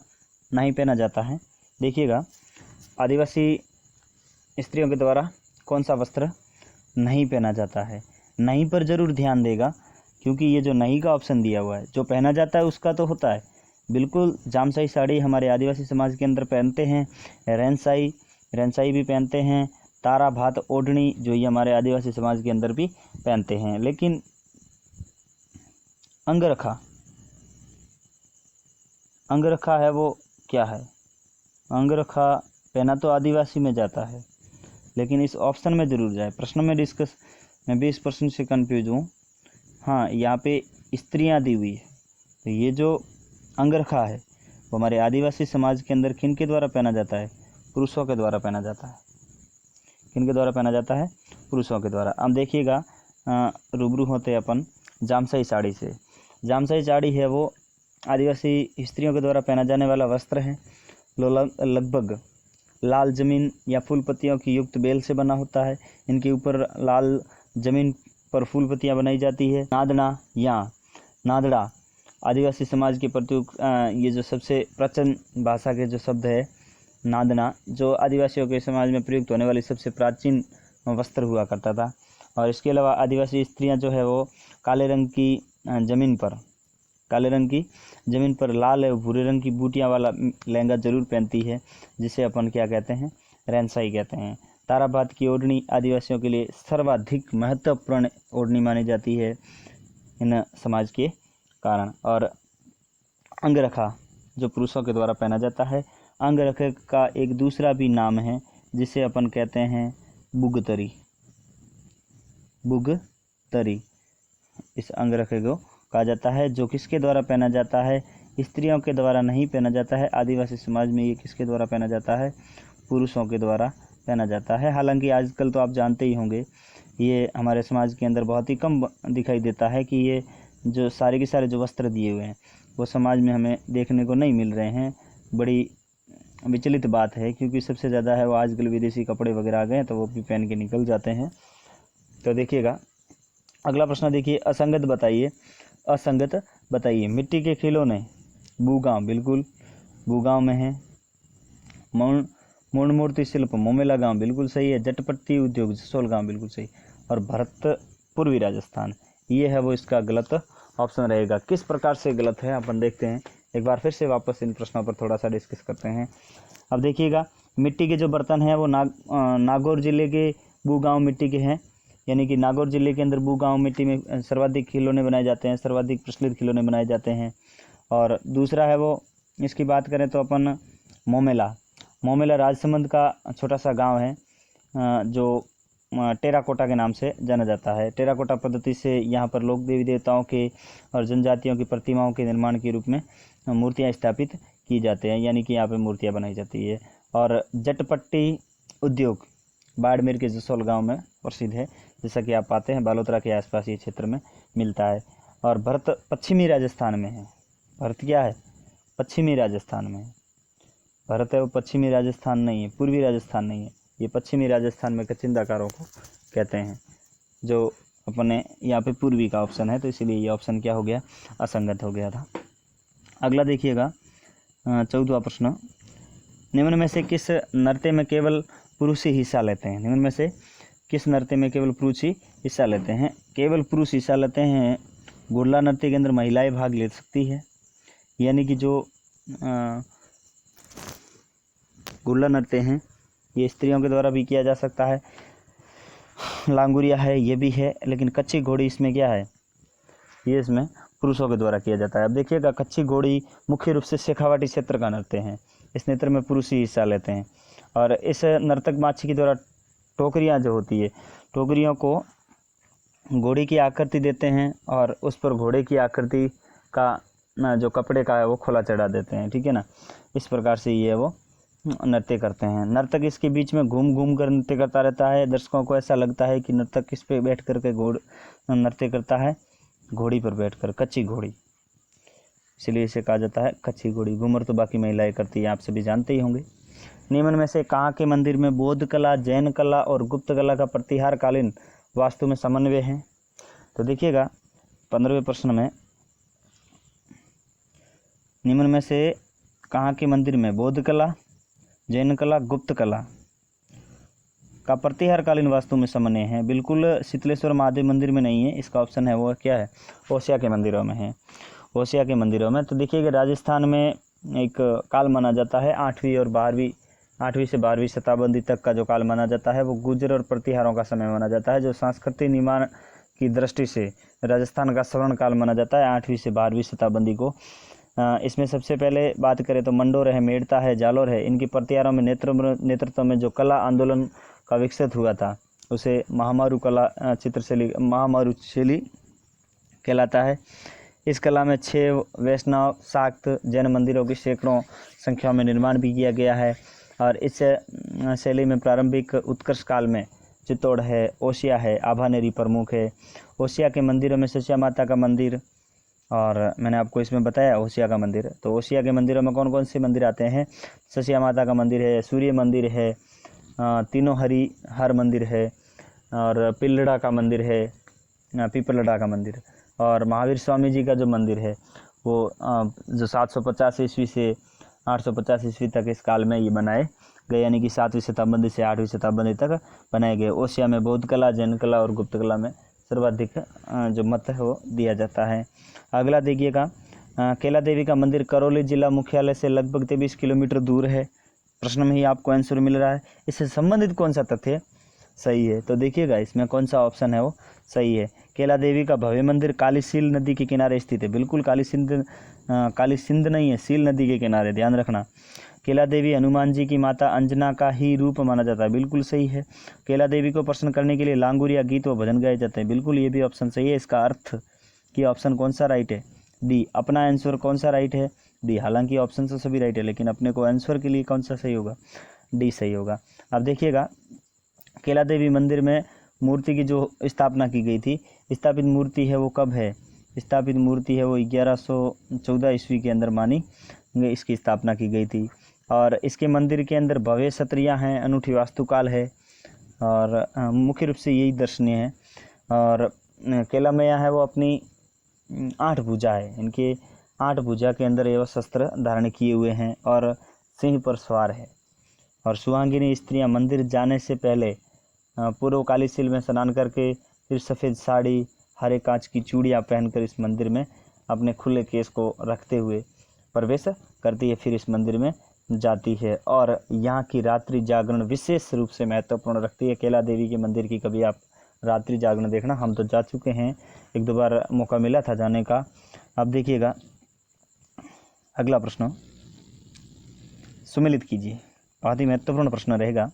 नहीं पहना जाता है? देखिएगा, आदिवासी स्त्रियों के द्वारा कौन सा वस्त्र नहीं पहना जाता है? नहीं पर जरूर ध्यान देगा, क्योंकि ये जो नहीं का ऑप्शन दिया हुआ है, जो पहना जाता है उसका तो होता है। बिल्कुल, जामसाई साड़ी हमारे आदिवासी समाज के अंदर पहनते हैं, रेनसाई भी पहनते हैं, तारा भात ओढ़नी जो ये हमारे आदिवासी समाज के अंदर भी पहनते हैं। लेकिन अंगरखा है वो क्या है? अंगरखा पहना तो आदिवासी में जाता है, लेकिन इस ऑप्शन में जरूर जाए। प्रश्न में डिस्कस, मैं भी इस प्रश्न से कंफ्यूज हूँ। हाँ, यहाँ पे स्त्रियाँ दी हुई है, तो ये जो अंगरखा है वो हमारे आदिवासी समाज के अंदर किन के द्वारा पहना जाता है? पुरुषों के द्वारा पहना जाता है। किन के द्वारा पहना जाता है? पुरुषों के द्वारा। अब देखिएगा, रूबरू होते अपन जामसाई साड़ी से। जामसाई साड़ी है वो आदिवासी स्त्रियों के द्वारा पहना जाने वाला वस्त्र है। लगभग लाल जमीन या फूल पत्तियों की युक्त बेल से बना होता है। इनके ऊपर लाल जमीन पर फूल पत्तियाँ बनाई जाती है। नादना या नादड़ा आदिवासी समाज के प्रयुक्त, ये जो सबसे प्राचीन भाषा के जो शब्द है नादना, जो आदिवासियों के समाज में प्रयुक्त होने वाली सबसे प्राचीन वस्त्र हुआ करता था। और इसके अलावा आदिवासी स्त्रियां जो है वो काले रंग की ज़मीन पर लाल और भूरे रंग की बूटियां वाला लहंगा जरूर पहनती है, जिसे अपन क्या कहते हैं? रेनसाई कहते हैं। ताराबाद की ओढ़नी आदिवासियों के लिए सर्वाधिक महत्वपूर्ण ओढ़नी मानी जाती है इन समाज के कारण। और अंगरखा जो पुरुषों के द्वारा पहना जाता है, अंगरखे का एक दूसरा भी नाम है जिसे अपन कहते हैं बुगतरी। इस अंगरखे को कहा जाता है, जो किसके द्वारा पहना जाता है? स्त्रियों के द्वारा नहीं पहना जाता है। आदिवासी समाज में ये किसके द्वारा पहना जाता है? पुरुषों के द्वारा पहना जाता है। हालांकि आजकल तो आप जानते ही होंगे, ये हमारे समाज के अंदर बहुत ही कम दिखाई देता है कि ये जो सारे के सारे जो वस्त्र दिए हुए हैं वो समाज में हमें देखने को नहीं मिल रहे हैं। बड़ी विचलित बात है, क्योंकि सबसे ज़्यादा है वो आजकल विदेशी कपड़े वगैरह आ गए हैं, तो वो भी पहन के निकल जाते हैं। तो देखिएगा, अगला प्रश्न देखिए, असंगत बताइए। मिट्टी के खिलौने बूगांव, बिल्कुल बूगांव में है। मूर्ण मूर्ति शिल्प मोमेला गांव, बिल्कुल सही है। जटपट्टी उद्योग जसोल गांव, बिल्कुल सही। और भरत पूर्वी राजस्थान, ये है वो इसका गलत ऑप्शन रहेगा। किस प्रकार से गलत है अपन देखते हैं, एक बार फिर से वापस इन प्रश्नों पर थोड़ा सा डिस्कस करते हैं। अब देखिएगा, मिट्टी के जो बर्तन हैं वो नागौर जिले के बूगांव मिट्टी के हैं, यानी कि नागौर जिले के अंदर बूगांव मिट्टी में सर्वाधिक खिलौने बनाए जाते हैं, सर्वाधिक प्रचलित खिलौने बनाए जाते हैं। और दूसरा है वो, इसकी बात करें तो अपन मोमेला राजसमंद का छोटा सा गांव है, जो टेराकोटा के नाम से जाना जाता है। टेराकोटा पद्धति से यहाँ पर लोक देवी देवताओं के और जनजातियों की प्रतिमाओं के निर्माण के रूप में मूर्तियाँ स्थापित की जाते हैं, यानी कि यहाँ पे मूर्तियाँ बनाई जाती है। और जटपट्टी उद्योग बाड़मेर के जसोल गांव में प्रसिद्ध है, जैसा कि आप पाते हैं बालोतरा के आसपास ये क्षेत्र में मिलता है। और भरत पश्चिमी राजस्थान में है। भरत क्या है? पश्चिमी राजस्थान में है। भरत है वो पश्चिमी राजस्थान नहीं है, पूर्वी राजस्थान नहीं है, ये पश्चिमी राजस्थान में कचिंदाकारों को कहते हैं, जो अपने यहाँ पे पूर्वी का ऑप्शन है, तो इसीलिए ये ऑप्शन क्या हो गया? असंगत हो गया था। अगला देखिएगा, 14वां प्रश्न, निम्न में से किस नृत्य में केवल पुरुष ही हिस्सा लेते हैं? निम्न में से किस नृत्य में केवल पुरुष ही हिस्सा लेते हैं? केवल पुरुष हिस्सा लेते हैं। गुरला नृत्य के अंदर महिलाएं भाग ले सकती है, यानी कि जो गुरला नृत्य हैं ये स्त्रियों के द्वारा भी किया जा सकता है। लांगुरिया है, ये भी है, लेकिन कच्ची घोड़ी इसमें क्या है? ये इसमें पुरुषों के द्वारा किया जाता है। अब देखिएगा, कच्ची घोड़ी मुख्य रूप से शेखावाटी क्षेत्र का नृत्य है। इस नृत्य में पुरुष ही हिस्सा लेते हैं। और इस नर्तक माछी के द्वारा टोकरियाँ जो होती है, टोकरियों को घोड़े की आकृति देते हैं और उस पर घोड़े की आकृति का जो कपड़े का है वो खोला चढ़ा देते हैं, ठीक है ना। इस प्रकार से ये वो नृत्य करते हैं। नर्तक इसके बीच में घूम घूम कर नृत्य करता रहता है। दर्शकों को ऐसा लगता है कि नर्तक किस पे बैठ कर के नृत्य करता है, घोड़ी पर बैठकर, कच्ची घोड़ी, इसलिए इसे कहा जाता है कच्ची घोड़ी। घूमर तो बाकी महिलाएं करती हैं, आप सभी जानते ही होंगे। निम्न में से कहाँ के मंदिर में बौद्ध कला, जैन कला और गुप्त कला का प्रतिहारकालीन वास्तु में समन्वय है? तो देखिएगा 15वें प्रश्न में, निम्न में से कहाँ के मंदिर में बौद्ध कला, जैन कला, गुप्त कला का प्रतिहारकालीन वास्तु में समन्वय है? बिल्कुल शीतलेश्वर महादेव मंदिर में नहीं है, इसका ऑप्शन है वो क्या है, ओसिया के मंदिरों में है, ओसिया के मंदिरों में। तो देखिएगा राजस्थान में एक काल माना जाता है 8वीं से 12वीं शताब्दी तक का जो काल माना जाता है वो गुर्जर और प्रतिहारों का समय माना जाता है। जो सांस्कृतिक निर्माण की दृष्टि से राजस्थान का स्वर्ण काल माना जाता है 8वीं से 12वीं शताब्दी को। इसमें सबसे पहले बात करें तो मंडोर है, मेड़ता है, जालोर है, इनकी प्रतिहारों में नेतृत्व में जो कला आंदोलन का विकसित हुआ था उसे महामारू कला चित्रशैली, महामारू शैली कहलाता है। इस कला में 6 वैष्णव, शाक्त, जैन मंदिरों की सैकड़ों संख्या में निर्माण भी किया गया है। और इस शैली में प्रारंभिक उत्कर्ष काल में चित्तौड़ है, ओसिया है, आभानेरी प्रमुख है। ओसिया के मंदिरों में ससिया माता का मंदिर, और मैंने आपको इसमें बताया ओसिया का मंदिर। तो ओसिया के मंदिरों में कौन कौन से मंदिर आते हैं? ससिया माता का मंदिर है, सूर्य मंदिर है, तीनों हर मंदिर है, और पिल्लड़ा का मंदिर है, पीपलड़ा का मंदिर, और महावीर स्वामी जी का जो मंदिर है वो जो 750 ईस्वी से 850 ईस्वी तक इस काल में ये बनाए गए, यानी कि 7वीं शताब्दी से 8वीं शताब्दी तक बनाए गए। ओसिया में बौद्ध कला, जैन कला और गुप्त कला में सर्वाधिक जो मत है वो दिया जाता है। अगला देखिएगा, केला देवी का मंदिर करौली जिला मुख्यालय से लगभग 23 किलोमीटर दूर है। प्रश्न में ही आपको आंसर मिल रहा है। इससे संबंधित कौन सा तथ्य सही है? तो देखिएगा इसमें कौन सा ऑप्शन है वो सही है। केला देवी का भव्य मंदिर काली सील नदी के किनारे स्थित है। बिल्कुल काली सिंध नहीं है, सील नदी के किनारे, ध्यान रखना। केला देवी हनुमान जी की माता अंजना का ही रूप माना जाता है। बिल्कुल सही है। केला देवी को प्रसन्न करने के लिए लांगुर या गीत व भजन गाए जाते हैं। बिल्कुल ये भी ऑप्शन सही है। इसका अर्थ कि ऑप्शन कौन सा राइट है? डी। अपना आंसर कौन सा राइट है? डी। हालांकि ऑप्शन तो सभी राइट है, लेकिन अपने को आंसर के लिए कौन सा सही होगा? डी सही होगा। अब देखिएगा केला देवी मंदिर में मूर्ति की जो स्थापना की गई थी, स्थापित मूर्ति है वो कब है? स्थापित मूर्ति है वो 1114 ईस्वी के अंदर मानी इसकी स्थापना की गई थी। और इसके मंदिर के अंदर भव्य छतरियाँ हैं, अनूठी वास्तुकाल है, और मुख्य रूप से यही दर्शनीय है। और केला मैया है वो अपनी 8 भुजा है, इनके 8 भुजा के अंदर ये शस्त्र धारण किए हुए हैं और सिंह पर सवार है। और सुहागिनी स्त्रियां मंदिर जाने से पहले पूर्व काली सील में स्नान करके फिर सफ़ेद साड़ी, हरे कांच की चूड़ियाँ पहनकर इस मंदिर में अपने खुले केस को रखते हुए प्रवेश करती है, फिर इस मंदिर में जाती है। और यहाँ की रात्रि जागरण विशेष रूप से महत्वपूर्ण रखती है। केला देवी के मंदिर की कभी आप रात्रि जागरण देखना, हम तो जा चुके हैं, 1-2 बार मौका मिला था जाने का। अब देखिएगा अगला प्रश्न सुमिलित कीजिए, बहुत ही महत्वपूर्ण प्रश्न रहेगा।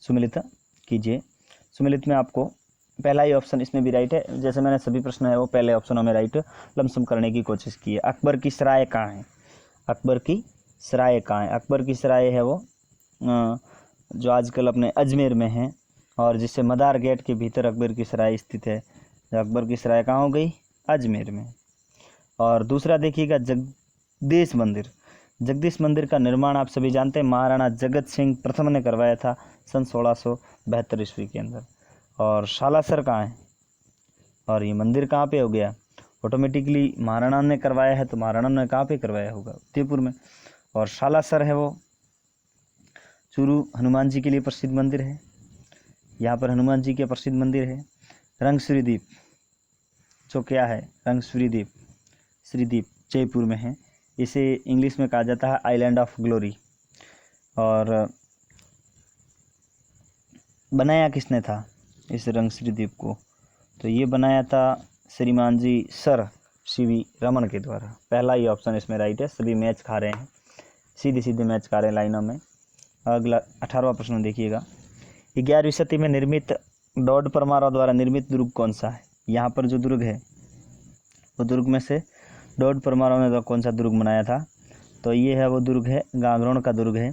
सुमिलित कीजिए। सुमिलित में आपको पहला ही ऑप्शन इसमें भी राइट है, जैसे मैंने सभी प्रश्न है वो पहले ऑप्शनों में राइट लमसम करने की कोशिश की है। अकबर की सराय कहाँ है? अकबर की सराय कहाँ है? अकबर की सराय है वो जो आजकल अपने अजमेर में है, और जिससे मदार गेट के भीतर अकबर की सराय स्थित है। अकबर की सराय कहाँ हो गई? अजमेर में। और दूसरा देखिएगा जगदीश मंदिर। जगदीश मंदिर का निर्माण आप सभी जानते हैं महाराणा जगत सिंह प्रथम ने करवाया था सन 1672 ईस्वी के अंदर। और सालासर कहाँ है? और ये मंदिर कहाँ पे हो गया? ऑटोमेटिकली महाराणा ने करवाया है, तो महाराणा ने कहाँ पे करवाया होगा? उदयपुर में। और सालासर है वो चूरू हनुमान जी के लिए प्रसिद्ध मंदिर है, यहाँ पर हनुमान जी के प्रसिद्ध मंदिर है। रंगसूरी द्वीप जो क्या है? रंगसूरी द्वीप, श्रीद्वीप जयपुर में है। इसे इंग्लिश में कहा जाता है आइलैंड ऑफ ग्लोरी। और बनाया किसने था इस रंगसूरी द्वीप को? तो ये बनाया था श्रीमान जी सर सीवी रमन के द्वारा। पहला ही ऑप्शन इसमें राइट है। सभी मैच खा रहे हैं, सीधे सीधे मैच खा रहे हैं लाइनों में। अगला 18वां प्रश्न देखिएगा। 11वीं शती में निर्मित डॉड परमारा द्वारा निर्मित दुर्ग कौन सा है? यहाँ पर जो दुर्ग है वो दुर्ग में से डॉड परमारा ने तो कौन सा दुर्ग बनाया था? तो ये है वो दुर्ग है, गागरोन का दुर्ग है।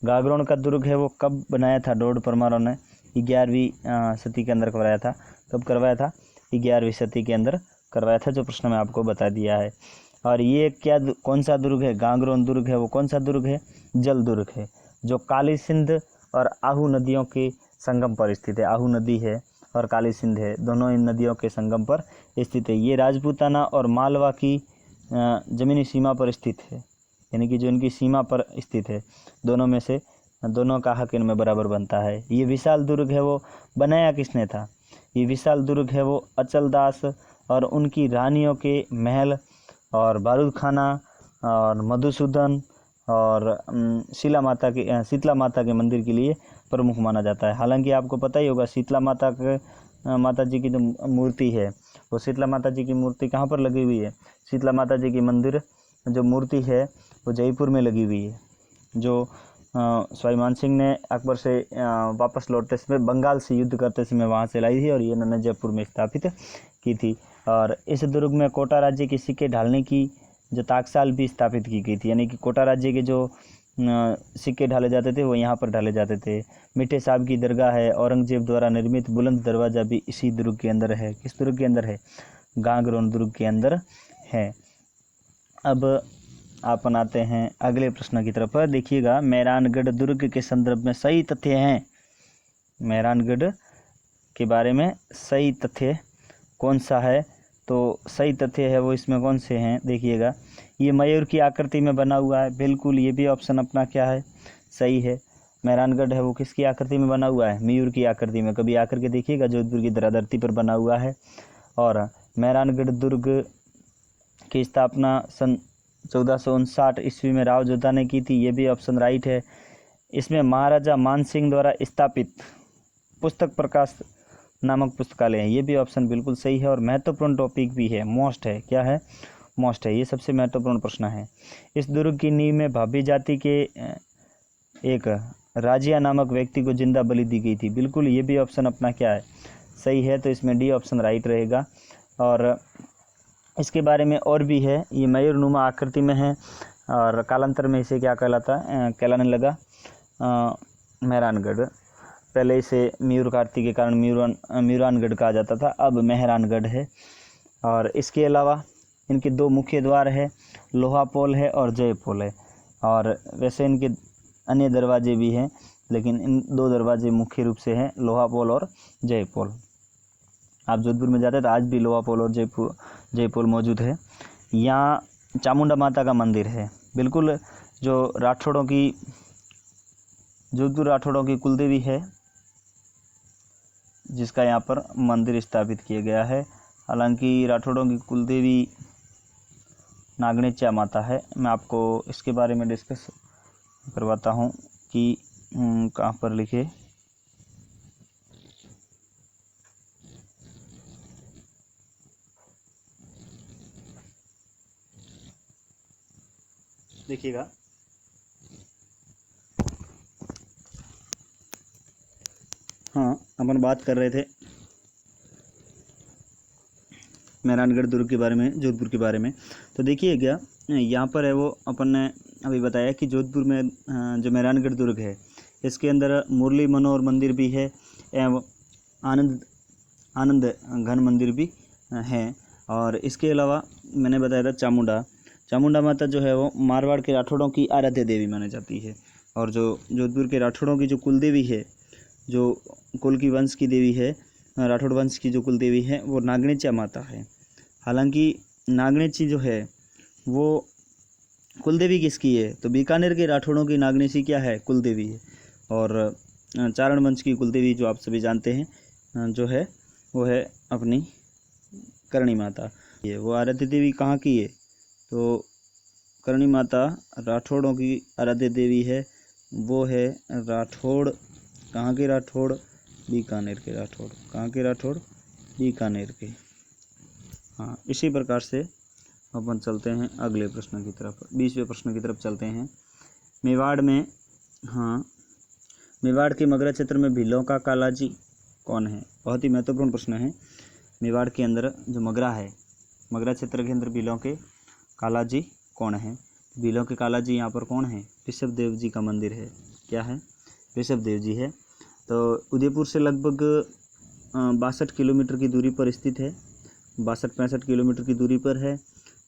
गागरोन का दुर्ग है वो कब बनाया था डॉड परमारा ने? 11वीं शती के अंदर करवाया था। कब करवाया था? 11वीं शती के अंदर करवाया था, जो प्रश्न में आपको बता दिया है। और ये क्या कौन सा दुर्ग है? गागरोन दुर्ग है वो कौन सा दुर्ग है? जल दुर्ग है, जो काली सिंध और आहू नदियों के संगम पर स्थित है। आहू नदी है और काली सिंध है, दोनों इन नदियों के संगम पर स्थित है। ये राजपूताना और मालवा की ज़मीनी सीमा पर स्थित है, यानी कि जो इनकी सीमा पर स्थित है, दोनों में से दोनों का हक इनमें बराबर बनता है। ये विशाल दुर्ग है वो बनाया किसने था? ये विशाल दुर्ग है वो अचल दास और उनकी रानियों के महल और बारूद खाना और मधुसूदन और शीतला माता के मंदिर के लिए प्रमुख माना जाता है। हालांकि आपको पता ही होगा शीतला माता जी की जो मूर्ति है वो शीतला माता जी की मूर्ति कहाँ पर लगी हुई है? शीतला माता जी की मंदिर जो मूर्ति है वो जयपुर में लगी हुई है। जो स्वामी मान सिंह ने अकबर से वापस लौटते समय बंगाल से युद्ध करते समय वहाँ से लाई थी और ये इन्होंने जयपुर में स्थापित की थी। और इस दुर्ग में कोटा राज्य के सिक्के ढालने की जो ताकसाल भी स्थापित की गई थी, यानी कि कोटा राज्य के जो सिक्के ढाले जाते थे वो यहाँ पर ढाले जाते थे। मिठे साहब की दरगाह है, औरंगजेब द्वारा निर्मित बुलंद दरवाज़ा भी इसी दुर्ग के अंदर है। किस दुर्ग के अंदर है? गागरोन दुर्ग के अंदर है। अब अपन आते हैं अगले प्रश्न की तरफ। देखिएगा, मेहरानगढ़ दुर्ग के संदर्भ में सही तथ्य हैं। मेहरानगढ़ के बारे में सही तथ्य कौन सा है? तो सही तथ्य है वो इसमें कौन से हैं? देखिएगा, ये मयूर की आकृति में बना हुआ है, बिल्कुल ये भी ऑप्शन अपना क्या है? सही है। मेहरानगढ़ है वो किसकी आकृति में बना हुआ है? मयूर की आकृति में। कभी आकर के देखिएगा, जोधपुर की धराधरती पर बना हुआ है। और मेहरानगढ़ दुर्ग की स्थापना सन 1459 ईस्वी में राव जोधा ने की थी, ये भी ऑप्शन राइट है। इसमें महाराजा मान सिंह द्वारा स्थापित पुस्तक प्रकाश नामक पुस्तकालय है, ये भी ऑप्शन बिल्कुल सही है। और महत्वपूर्ण टॉपिक भी है, मोस्ट है। क्या है? मोस्ट है। ये सबसे महत्वपूर्ण प्रश्न है। इस दुर्ग की नींव में भाभी जाति के एक राजिया नामक व्यक्ति को जिंदा बलि दी गई थी, बिल्कुल ये भी ऑप्शन अपना क्या है? सही है। तो इसमें डी ऑप्शन राइट रहेगा। और इसके बारे में और भी है, ये मयूरनुमा आकृति में है और कालांतर में इसे क्या कहलाने लगा? मेहरानगढ़। पहले इसे मयूर कार्ति के कारण म्यूरानगढ़ कहा जाता था, अब मेहरानगढ़ है। और इसके अलावा इनके दो मुख्य द्वार है, लोहा पोल है और जय पोल है। और वैसे इनके अन्य दरवाजे भी हैं, लेकिन इन दो दरवाजे मुख्य रूप से हैं, लोहा पोल और जय पोल। आप जोधपुर में जाते हैं तो आज भी लोहा पोल और जय पोल मौजूद है। यहाँ चामुंडा माता का मंदिर है, बिल्कुल जो जोधपुर राठौड़ों की कुलदेवी है, जिसका यहाँ पर मंदिर स्थापित किया गया है। हालांकि राठौड़ों की कुलदेवी नागणेच्या माता है। मैं आपको इसके बारे में डिस्कस करवाता हूँ कि कहाँ पर लिखे। देखिएगा, हाँ अपन बात कर रहे थे मेहरानगढ़ दुर्ग के बारे में, जोधपुर के बारे में। तो देखिए क्या यहाँ पर है वो अपन ने अभी बताया कि जोधपुर में जो मेहरानगढ़ दुर्ग है इसके अंदर मुरली मनोहर मंदिर भी है एवं आनंद घन मंदिर भी है। और इसके अलावा मैंने बताया था चामुंडा माता जो है वो मारवाड़ के राठौड़ों की आराध्य देवी मानी जाती है। और जो जोधपुर के राठौड़ों की जो कुलदेवी है, जो कुल की वंश की देवी है, राठौड़ वंश की जो कुल देवी है वो नागणेच्या माता है। हालांकि नागणेची जो है वो कुलदेवी किसकी है? तो बीकानेर के राठौड़ों की नागणेची क्या है? कुलदेवी है। और चारण वंश की कुलदेवी जो आप सभी जानते हैं जो है वो है अपनी करणी माता। ये वो आराध्य देवी कहाँ की है? तो करणी माता राठौड़ों की आराध्य देवी है, वो है राठौड़। कहाँ के राठौड़? बीकानेर के राठौड़। कहाँ के राठौड़? बीकानेर के। हाँ, इसी प्रकार से अपन चलते हैं अगले प्रश्न की तरफ, 20वें प्रश्न की तरफ चलते हैं। मेवाड़ में, हाँ, मेवाड़ के मगरा क्षेत्र में भीलों का कालाजी कौन है? बहुत ही महत्वपूर्ण प्रश्न है। मेवाड़ के अंदर जो मगरा है, मगरा क्षेत्र के अंदर भीलों के कालाजी कौन है? भीलों के कालाजी यहाँ पर कौन है? ऋषभ देव जी का मंदिर है। क्या है? ऋषभ देव जी है। तो उदयपुर से लगभग 62 किलोमीटर की दूरी पर स्थित है, 62-65 किलोमीटर की दूरी पर है।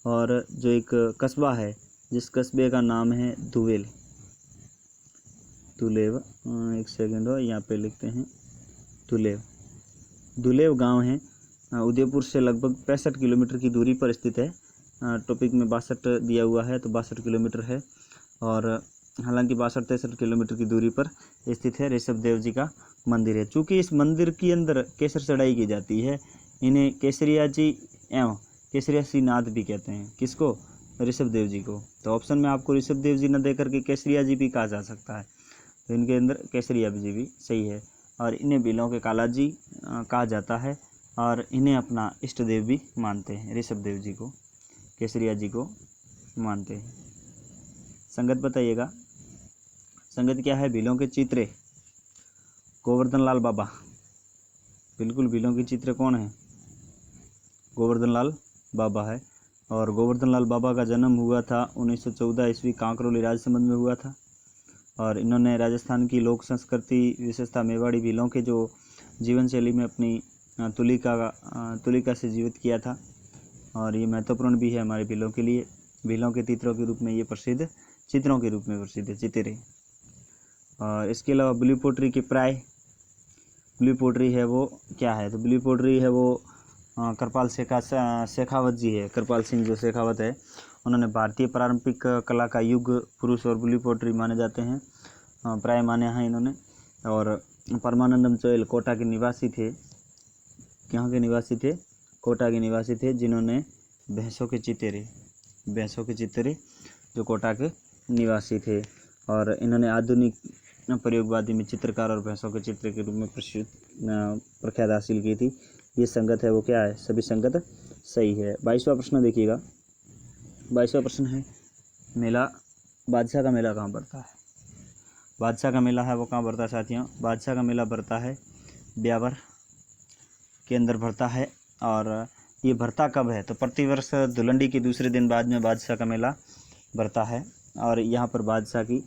और जो एक कस्बा है, जिस कस्बे का नाम है दुलेव, एक सेकेंड हो, यहाँ पे लिखते हैं दुलेव गांव है, उदयपुर से लगभग 65 किलोमीटर की दूरी पर स्थित है। टॉपिक में 62 दिया हुआ है तो 62 किलोमीटर है, और हालांकि 62-63 किलोमीटर की दूरी पर स्थित है। ऋषभ देव जी का मंदिर है। चूँकि इस मंदिर के अंदर केसर चढ़ाई की जाती है, इन्हें केसरिया जी एवं केसरिया श्रीनाथ भी कहते हैं। किसको? ऋषभ देव जी को। तो ऑप्शन में आपको ऋषभ देव जी न दे करके केसरिया जी भी कहा जा सकता है, तो इनके अंदर केसरिया जी भी सही है। और इन्हें भीलों के कालाजी कहा जाता है, और इन्हें अपना इष्ट देव भी मानते हैं। ऋषभ देव जी को, केसरिया जी को मानते हैं। संगत बताइएगा, संगत क्या है? भीलों के चित्रे गोवर्धन लाल बाबा। बिल्कुल, भीलों के चित्रे कौन है? गोवर्धन लाल बाबा है। और गोवर्धन लाल बाबा का जन्म हुआ था 1914 ईस्वी कांकरोली राजसमंद में हुआ था। और इन्होंने राजस्थान की लोक संस्कृति विशेषता मेवाड़ी भीलों के जो जीवन शैली में अपनी तुलिका से जीवित किया था, और ये महत्वपूर्ण भी है हमारे भीलों के लिए। भीलों के चित्रों के रूप में ये प्रसिद्ध, चित्रों के रूप में प्रसिद्ध है चित्रे। और इसके अलावा ब्लू पोट्री के प्राय, ब्लू पोट्री है वो क्या है? तो ब्लू पोट्री है वो कृपाल शेखावत जी है। कृपाल सिंह जो शेखावत है, उन्होंने भारतीय पारंपरिक कला का युग पुरुष और ब्लू पोट्री माने जाते हैं, प्राय माने हैं इन्होंने। और परमानंदम चोयल कोटा के निवासी थे। कहाँ के निवासी थे? कोटा के निवासी थे, जिन्होंने भैंसों के चित्रे जो कोटा के निवासी थे। और इन्होंने आधुनिक प्रयोगवादी में चित्रकार और भैंसों के चित्र के रूप में प्रख्यात हासिल की थी। ये संगत है वो क्या है? सभी संगत सही है। 22वां प्रश्न देखिएगा। 22वां प्रश्न है, मेला, बादशाह का मेला कहाँ पड़ता है? बादशाह का मेला है वो कहाँ पड़ता है साथियों? बादशाह का मेला पड़ता है ब्यावर के अंदर भरता है। और ये भरता कब है? तो प्रतिवर्ष धुलंडी के दूसरे दिन बाद में बादशाह का मेला भरता है। और यहाँ पर बादशाह की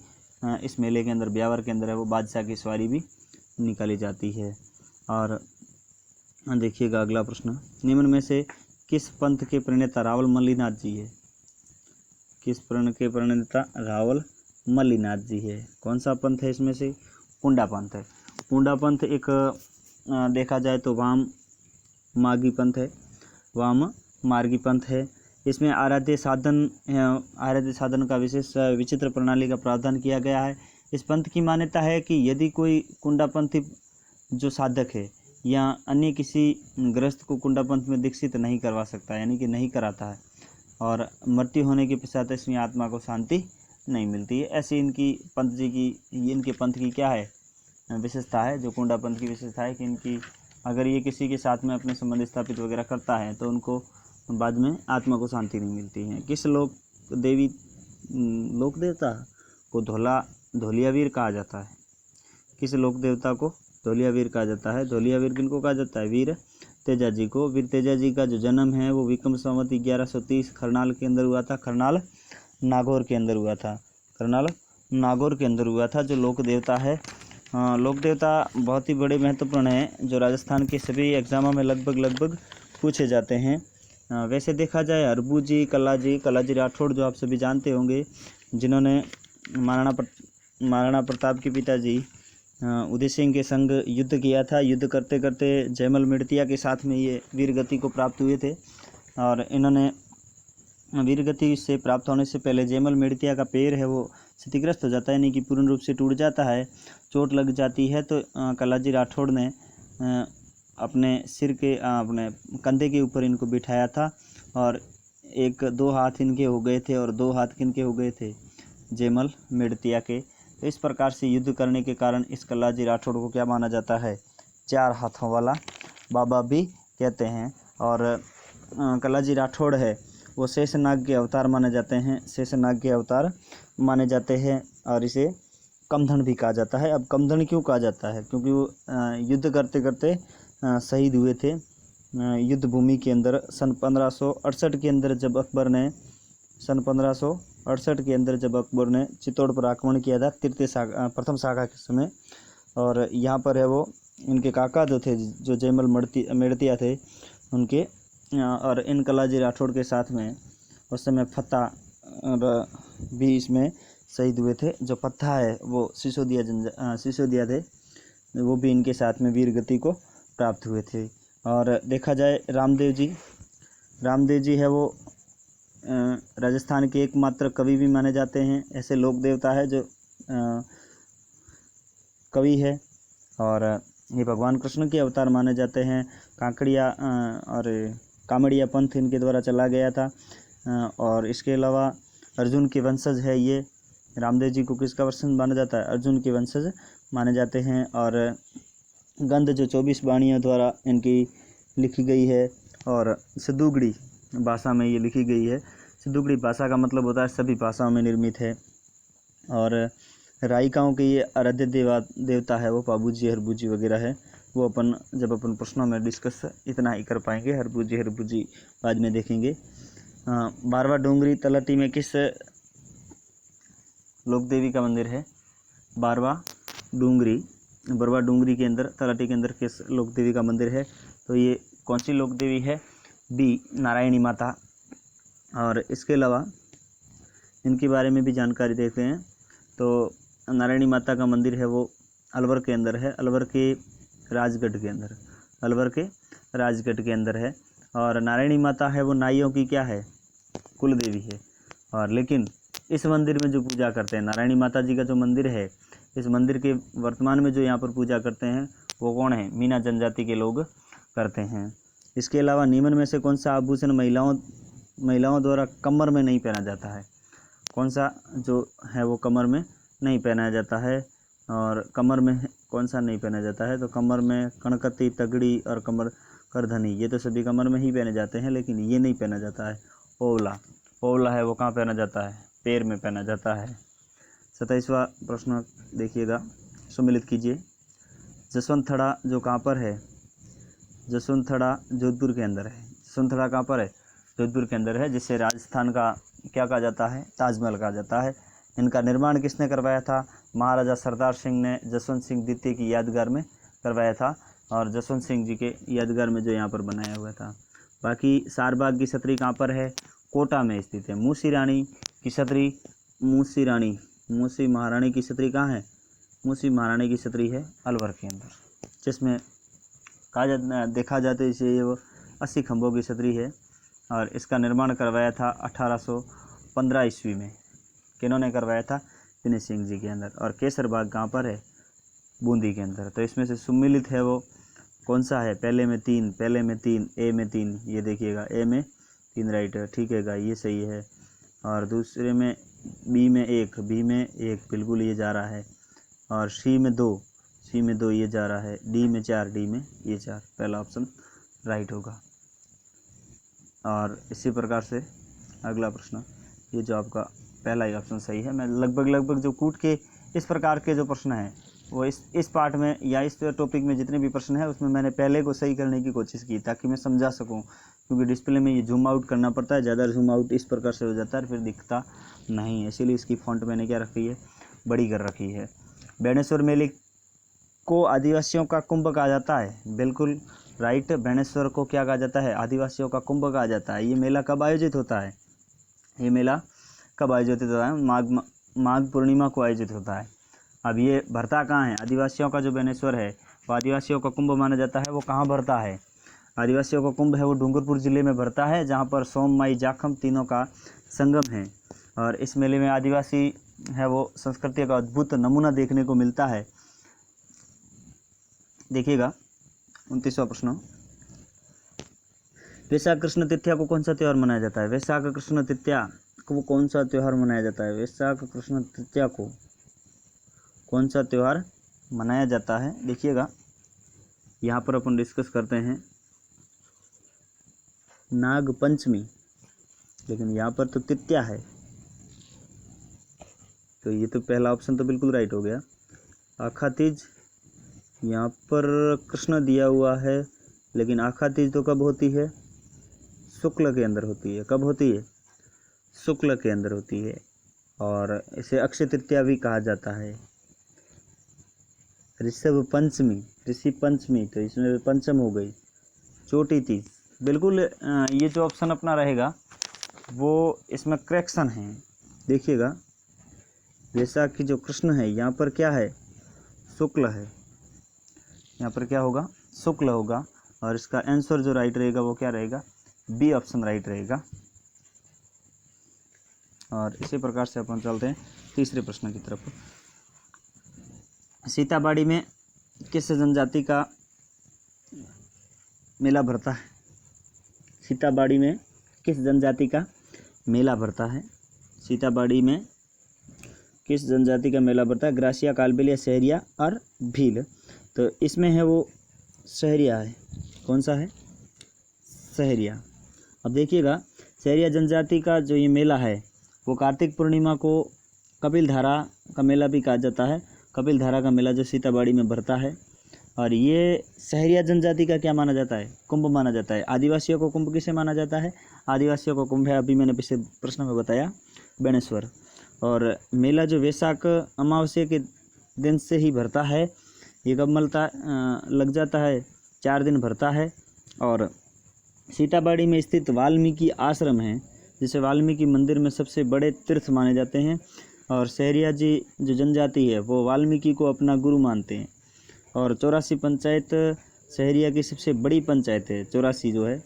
इस मेले के अंदर, ब्यावर के अंदर है वो, बादशाह की सवारी भी निकाली जाती है। और देखिएगा अगला प्रश्न, निम्न में से किस पंथ के प्रणेता रावल मल्लीनाथ जी है? किस पंथ के प्रणेता रावल मल्लीनाथ जी है? कौन सा पंथ है इसमें से? पुंडा पंथ है। पुंडा पंथ एक देखा जाए तो वाम मार्गी पंथ है, वाम मार्गी पंथ है। इसमें आराध्य साधन का विशेष विचित्र प्रणाली का प्रावधान किया गया है। इस पंथ की मान्यता है कि यदि कोई कुंडापंथी जो साधक है या अन्य किसी ग्रस्त को कुंडापंथ में दीक्षित नहीं करवा सकता, यानी कि नहीं कराता है, और मृत्यु होने के पश्चात इसमें आत्मा को शांति नहीं मिलती है। ऐसी इनकी पंथ जी की, इनके पंथ की क्या है? विशेषता है। जो कुंडापंथ की विशेषता है कि इनकी, अगर ये किसी के साथ में अपने संबंध स्थापित वगैरह करता है तो उनको बाद में आत्मा को शांति नहीं मिलती है। किस लोक देवता को धोलियावीर कहा जाता है? किस लोक देवता को धोलियावीर कहा जाता है? धोलियावीर किनको कहा जाता है? वीर तेजा जी को। वीर तेजा जी का जो जन्म है वो विक्रम संवत 1130 खरनाल के अंदर हुआ था। खरनाल नागौर के अंदर हुआ था। खरनाल नागौर के अंदर हुआ था। जो लोक देवता है, लोक देवता बहुत ही बड़े महत्वपूर्ण हैं, जो राजस्थान के सभी एग्जामों में लगभग पूछे जाते हैं। वैसे देखा जाए हरबू जी, कलाजी राठौड़ जो आप सभी जानते होंगे, जिन्होंने महाराणा प्रताप के पिताजी उदय सिंह के संग युद्ध किया था। युद्ध करते करते जयमल मिड़तिया के साथ में ये वीरगति को प्राप्त हुए थे। और इन्होंने वीरगति से प्राप्त होने से पहले जयमल मिड़तिया का पैर है वो क्षतिग्रस्त हो जाता है, यानी कि पूर्ण रूप से टूट जाता है, चोट लग जाती है। तो कलाजी राठौड़ ने अपने सिर के अपने कंधे के ऊपर इनको बिठाया था, और 1-2 हाथ इनके हो गए थे, और 2 हाथ किनके हो गए थे? जयमल मिड़तिया के। तो इस प्रकार से युद्ध करने के कारण इस कलाजी राठौड़ को क्या माना जाता है? 4 हाथों वाला बाबा भी कहते हैं। और कलाजी राठौड़ है वो शेषनाग के अवतार माने जाते हैं, शेषनाग के अवतार माने जाते हैं। और इसे कमधन भी कहा जाता है। अब कमधन क्यों कहा जाता है? क्योंकि वो युद्ध करते करते शहीद हुए थे युद्ध भूमि के अंदर। सन 1568 के अंदर जब अकबर ने चित्तौड़ पर आक्रमण किया था प्रथम शाखा के समय, और यहाँ पर है वो इनके काका जो थे, जो जयमल मेड़तिया थे उनके, और इन कलाजी राठौड़ के साथ में उस समय फत्ता भी इसमें शहीद हुए थे। जो फत्ता है वो सिसोदिया थे, वो भी इनके साथ में वीर गति को प्राप्त हुए थे। और देखा जाए रामदेव जी है वो राजस्थान के एकमात्र कवि भी माने जाते हैं। ऐसे लोक देवता है जो कवि है, और ये भगवान कृष्ण के अवतार माने जाते हैं। काकड़िया और कामड़िया पंथ इनके द्वारा चला गया था। और इसके अलावा अर्जुन के वंशज है ये। रामदेव जी को किसका वंशज माना जाता है? अर्जुन के वंशज माने जाते हैं। और गंध जो 24 वाणियों द्वारा इनकी लिखी गई है, और सिद्धूगढ़ी भाषा में ये लिखी गई है। सिद्धूगढ़ी भाषा का मतलब होता है सभी भाषाओं में निर्मित है। और रायिकाओं के ये आराध्य देवता है वो पाबूजी हरबूजी वगैरह है। वो जब अपन प्रश्नों में डिस्कस इतना ही कर पाएंगे। हरबूजी बाद में देखेंगे। बारवा डूंगरी तलहटी में किस लोक देवी का मंदिर है? बारवा डूंगरी के अंदर, तलहटी के अंदर किस लोक देवी का मंदिर है? तो ये कौन सी लोक देवी है? बी, नारायणी माता। और इसके अलावा इनके बारे में भी जानकारी देखते हैं। तो नारायणी माता का मंदिर है वो अलवर के अंदर है, अलवर के राजगढ़ के अंदर है। और नारायणी माता है वो नाइयों की क्या है? कुल देवी है। और लेकिन इस मंदिर में जो पूजा करते हैं, नारायणी माता जी का जो मंदिर है, इस मंदिर के वर्तमान में जो यहाँ पर पूजा करते हैं वो कौन है? मीना जनजाति के लोग करते हैं। इसके अलावा निम्न में से कौन सा आभूषण महिलाओं द्वारा कमर में नहीं पहना जाता है? कौन सा जो है वो कमर में नहीं पहनाया जाता है? और कमर में कौन सा नहीं पहना जाता है? तो कमर में कणकती, तगड़ी और कमर करधनी, ये तो सभी कमर में ही पहने जाते हैं, लेकिन ये नहीं पहना जाता है। ओवला है वो कहाँ पहना जाता है? पैर में पहना जाता है। 27वां प्रश्न देखिएगा, सम्मिलित कीजिए। जसवंतथड़ा जो कहाँ पर है? जसवंतथड़ा जोधपुर के अंदर है। जसवंतथड़ा कहाँ पर है? जोधपुर के अंदर है, जिसे राजस्थान का क्या कहा जाता है? ताजमहल कहा जाता है। इनका निर्माण किसने करवाया था? महाराजा सरदार सिंह ने जसवंत सिंह द्वितीय की यादगार में करवाया था, और जसवंत सिंह जी के यादगार में जो यहाँ पर बनाया हुआ था। बाकी सारबाग की छतरी कहाँ पर है? कोटा में स्थित है। मूसी महारानी की छतरी कहाँ है? मूसी महारानी की छतरी है अलवर के अंदर, जिसमें देखा जाता है इसे ये 80 खंभों की छतरी है। और इसका निर्माण करवाया था 1815 ईस्वी में। किन्होंने करवाया था? विनय सिंह जी के अंदर। और केसर बाग कहाँ पर है? बूंदी के अंदर। तो इसमें से सम्मिलित है वो कौन सा है? पहले में तीन, ए में 3, ये देखिएगा, ए में 3 राइट है, ठीक है, ये सही है। और दूसरे में बी में 1, बिल्कुल ये जा रहा है। और सी में 2, ये जा रहा है। डी में 4, ये 4, पहला ऑप्शन राइट होगा। और इसी प्रकार से अगला प्रश्न, ये जो आपका पहला ही ऑप्शन सही है। मैं लगभग जो कूट के इस प्रकार के जो प्रश्न हैं वो इस पार्ट में या इस टॉपिक में जितने भी प्रश्न हैं उसमें मैंने पहले को सही करने की कोशिश की, ताकि मैं समझा सकूं। क्योंकि डिस्प्ले में ये जूम आउट करना पड़ता है, ज़्यादा जूम आउट इस प्रकार से हो जाता है, फिर दिखता नहीं है। इसीलिए इसकी फॉन्ट मैंने क्या रखी है? बड़ी कर रखी है। बेणेश्वर मेले को आदिवासियों का कुंभ कहा जाता है। बिल्कुल राइट, बेणेश्वर को क्या कहा जाता है? आदिवासियों का कुंभ कहा जाता है। ये मेला कब आयोजित होता है? माघ पूर्णिमा को आयोजित होता है। अब ये भरता कहाँ है? आदिवासियों का जो बेणेश्वर है वो आदिवासियों का कुंभ माना जाता है। वो कहाँ भरता है? आदिवासियों का कुंभ है वो डूंगरपुर ज़िले में भरता है, जहाँ पर सोम, माई, जाखम तीनों का संगम है। और इस मेले में आदिवासी है वो संस्कृति का अद्भुत नमूना देखने को मिलता है। देखिएगा 29वां प्रश्न, वैशाख कृष्ण तृतीया को कौन सा त्यौहार मनाया जाता है? वैशाख कृष्ण तृतीया को कौन सा त्यौहार मनाया जाता है? वैशाख कृष्ण तृतीया को कौन सा त्यौहार मनाया जाता है? देखिएगा, यहाँ पर अपन डिस्कस करते हैं नाग पंचमी, लेकिन यहाँ पर तो तृतीया है। तो ये तो पहला ऑप्शन तो बिल्कुल राइट हो गया। आखातीज, यहाँ पर कृष्ण दिया हुआ है, लेकिन आखातीज तो कब होती है? शुक्ल के अंदर होती है। कब होती है? शुक्ल के अंदर होती है, और इसे अक्षय तृतीया भी कहा जाता है। ऋषभ पंचमी, ऋषि पंचमी, तो इसमें पंचम हो गई। छोटी तीज, बिल्कुल ये जो ऑप्शन अपना रहेगा वो इसमें करेक्शन है। देखिएगा, वैशाख की जो कृष्ण है यहाँ पर क्या है? शुक्ल है। यहाँ पर क्या होगा? शुक्ल होगा, और इसका आंसर जो राइट रहेगा वो क्या रहेगा? बी ऑप्शन राइट रहेगा। और इसी प्रकार से अपन चलते हैं तीसरे प्रश्न की तरफ। सीताबाड़ी में किस जनजाति का मेला भरता है? सीताबाड़ी में किस जनजाति का मेला भरता है? सीताबाड़ी में किस जनजाति का मेला भरता है? ग्रासिया, कालबेलिया, सहरिया और भील। तो इसमें है वो सहरिया है। कौन सा है? सहरिया। अब देखिएगा, सहरिया जनजाति का जो ये मेला है वो कार्तिक पूर्णिमा को कपिल धारा का मेला भी कहा जाता है। कपिल धारा का मेला जो सीताबाड़ी में भरता है, और ये सहरिया जनजाति का क्या माना जाता है? कुंभ माना जाता है। आदिवासियों को कुंभ किसे माना जाता है? आदिवासियों को कुंभ है, अभी मैंने पिछले प्रश्न में बताया, बेणेश्वर। और मेला जो वैशाख अमावस्या के दिन से ही भरता है। ये कब लग जाता है? 4 दिन भरता है। और सीताबाड़ी में स्थित वाल्मीकि आश्रम है, जिसे वाल्मीकि मंदिर में सबसे बड़े तीर्थ माने जाते हैं। और सहरिया जी जो जनजाति है वो वाल्मीकि को अपना गुरु मानते हैं। और 84 पंचायत सहरिया की सबसे बड़ी पंचायत है। 84 जो है,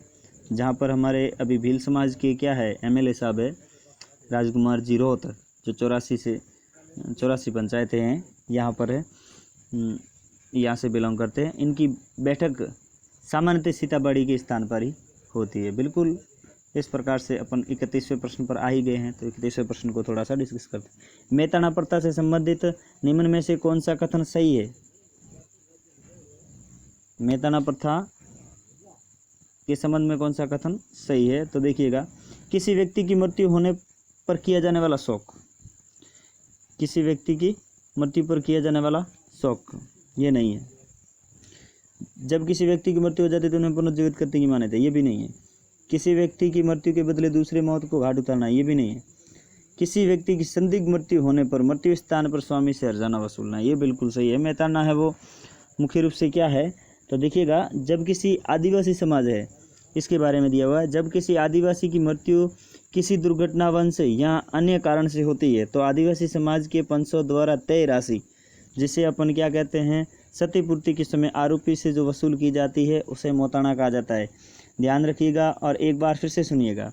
जहाँ पर हमारे अभी भील समाज के क्या है, एमएलए साहब है राजकुमार जी रोहत, जो 84 पंचायतें हैं यहाँ पर है, यहाँ से बिलोंग करते हैं। इनकी बैठक सामान्यतः सीताबाड़ी के स्थान पर ही होती है। बिल्कुल इस प्रकार से अपन 31वें प्रश्न पर आ ही गए हैं, तो 31वें प्रश्न को थोड़ा सा डिस्कस करते हैं। मेहताना प्रथा से संबंधित निम्न में से कौन सा कथन सही है? मेहताना प्रथा के संबंध में कौन सा कथन सही है? तो देखिएगा, किसी व्यक्ति की मृत्यु होने पर किया जाने वाला शोक, किसी व्यक्ति की मृत्यु पर किया जाने वाला शोक, ये नहीं है। जब किसी व्यक्ति की मृत्यु हो जाती है तो उन्हें पुनर्जीवित करने की मान्यता, ये भी नहीं है। किसी व्यक्ति की मृत्यु के बदले दूसरे मौत को घाट उतारना, ये भी नहीं है। किसी व्यक्ति की संदिग्ध मृत्यु होने पर मृत्यु स्थान पर स्वामी से हर्जाना वसूलना, ये बिल्कुल सही है। मेहताना है वो मुख्य रूप से क्या है? तो देखिएगा, जब किसी आदिवासी समाज है, इसके बारे में दिया हुआ है, जब किसी आदिवासी की मृत्यु किसी दुर्घटनावश या अन्य कारण से होती है तो आदिवासी समाज के पंचों द्वारा तय राशि, जिसे अपन क्या कहते हैं, क्षतिपूर्ति के समय आरोपी से जो वसूल की जाती है उसे मोताना कहा जाता है। ध्यान रखिएगा और एक बार फिर से सुनिएगा।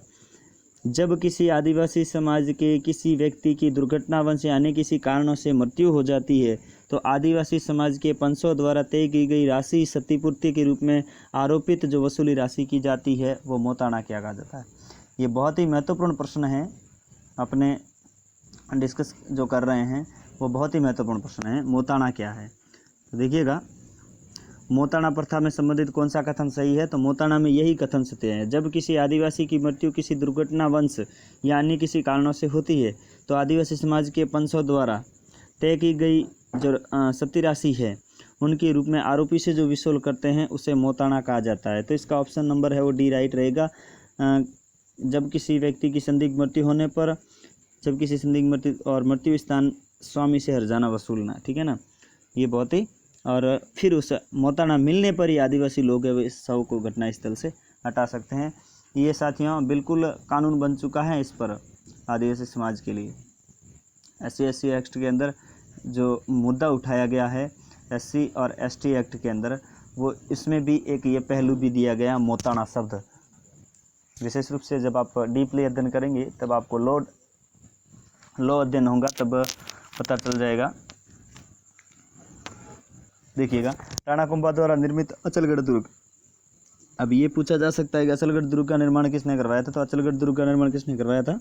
जब किसी आदिवासी समाज के किसी व्यक्ति की दुर्घटनावश या अन्य किसी कारणों से मृत्यु हो जाती है तो आदिवासी समाज के पंचों द्वारा तय की गई राशि क्षतिपूर्ति के रूप में आरोपित जो वसूली राशि की जाती है वो मोताना क्या कहा जाता है। ये बहुत ही महत्वपूर्ण प्रश्न है, अपने डिस्कस जो कर रहे हैं वो बहुत ही महत्वपूर्ण प्रश्न है। मोताना क्या है? तो देखिएगा, मोताना प्रथा में संबंधित कौन सा कथन सही है? तो मोताना में यही कथन सत्य है। जब किसी आदिवासी की मृत्यु किसी दुर्घटनावश या अन्य किसी कारणों से होती है तो आदिवासी समाज के पंचों द्वारा तय की गई जो क्षति राशि है उनके रूप में आरोपी से जो वसूल करते हैं उसे मोताना कहा जाता है। तो इसका ऑप्शन नंबर है वो डी राइट रहेगा। जब किसी व्यक्ति की संदिग्ध मृत्यु होने पर, जब किसी संदिग्ध मृत्यु और मृत्यु स्थान स्वामी से हर्जाना वसूलना, ठीक है ना, ये बहुत ही। और फिर उस मोताना मिलने पर ही आदिवासी लोग इस शव को घटनास्थल से हटा सकते हैं। ये साथियों बिल्कुल कानून बन चुका है इस पर आदिवासी समाज के लिए। SC/SC एक्ट के अंदर जो मुद्दा उठाया गया है SC और ST एक्ट के अंदर, वो इसमें भी एक ये पहलू भी दिया गया मोताना शब्द। विशेष रूप से जब आप डीपली अध्ययन करेंगे तब आपको लॉ अध्ययन होगा तब पता चल जाएगा। देखिएगा, राणा कुंभा द्वारा निर्मित अचलगढ़ दुर्ग। अब ये पूछा जा सकता है कि अचलगढ़ दुर्ग का निर्माण किसने करवाया था? तो अचलगढ़ दुर्ग का निर्माण किसने करवाया था?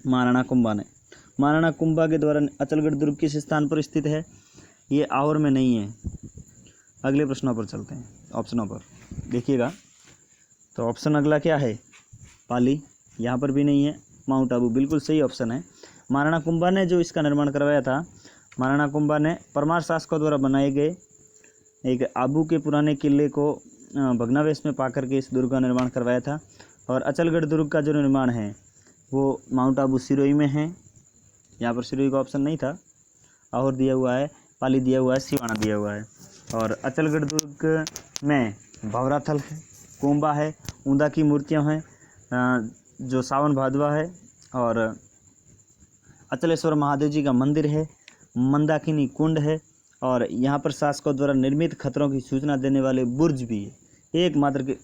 महाराणा कुंभा ने। महाराणा कुंभा के द्वारा अचलगढ़ दुर्ग किस स्थान पर स्थित है? ये आहोर में नहीं है। अगले प्रश्नों पर चलते हैं, ऑप्शनों पर देखिएगा। तो ऑप्शन अगला क्या है? पाली, यहाँ पर भी नहीं है। माउंट आबू बिल्कुल सही ऑप्शन है। महाराणा कुंभा ने जो इसका निर्माण करवाया था, महाराणा कुंभा ने परमार शासकों द्वारा बनाए गए एक आबू के पुराने किले को भग्नावशेष में पाकर के इस दुर्ग का निर्माण करवाया था। और अचलगढ़ दुर्ग का जो निर्माण है वो माउंट आबू सिरोही में है। यहाँ पर सिरोही का ऑप्शन नहीं था, और दिया हुआ है, पाली दिया हुआ है, सिवाना दिया हुआ है। और अचलगढ़ दुर्ग में भंवराथल है, कुंभा है, ऊंदा की मूर्तियाँ हैं, जो सावन भादवा है, और अचलेश्वर महादेव जी का मंदिर है, मंदाकिनी कुंड है, और यहाँ पर शासकों द्वारा निर्मित खतरों की सूचना देने वाले बुर्ज भी है। एकमात्र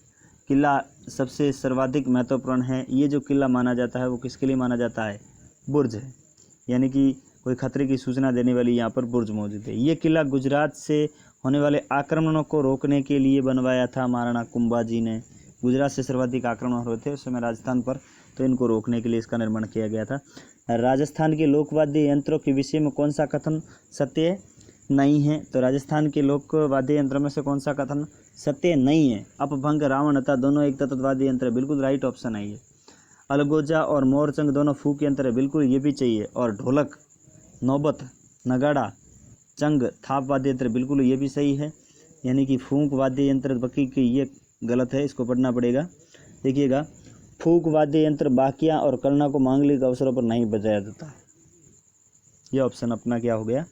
किला सबसे सर्वाधिक महत्वपूर्ण है। ये जो किला माना जाता है वो किसके लिए माना जाता है? बुर्ज है, यानी कि कोई खतरे की सूचना देने वाली यहाँ पर बुर्ज मौजूद है। ये किला गुजरात से होने वाले आक्रमणों को रोकने के लिए बनवाया था महाराणा कुंभा जी ने। गुजरात से सर्वाधिक आक्रमण हो रहे थे उस समय राजस्थान पर, तो इनको रोकने के लिए इसका निर्माण किया गया था। राजस्थान के लोकवाद्य यंत्रों के विषय में कौन सा कथन सत्य नहीं है? तो राजस्थान के लोकवाद्य यंत्रों में से कौन सा कथन सत्य नहीं है? अपभंग, रावण अता दोनों एक तत्वाद्य यंत्र है, बिल्कुल राइट ऑप्शन है ये। अलगोजा और मोरचंग दोनों फूक यंत्र है, बिल्कुल ये भी चाहिए। और ढोलक, नौबत, नगाड़ा, चंग, थाप वाद्य यंत्र, बिल्कुल ये भी सही है। यानी कि फूंक वाद्य यंत्र बाकी की ये गलत है, इसको पढ़ना पड़ेगा। देखिएगा, फूंक वाद्य यंत्र बाकिया और करना को मांगलिक अवसरों पर नहीं बजाया जाता है। ये ऑप्शन अपना क्या हो गया?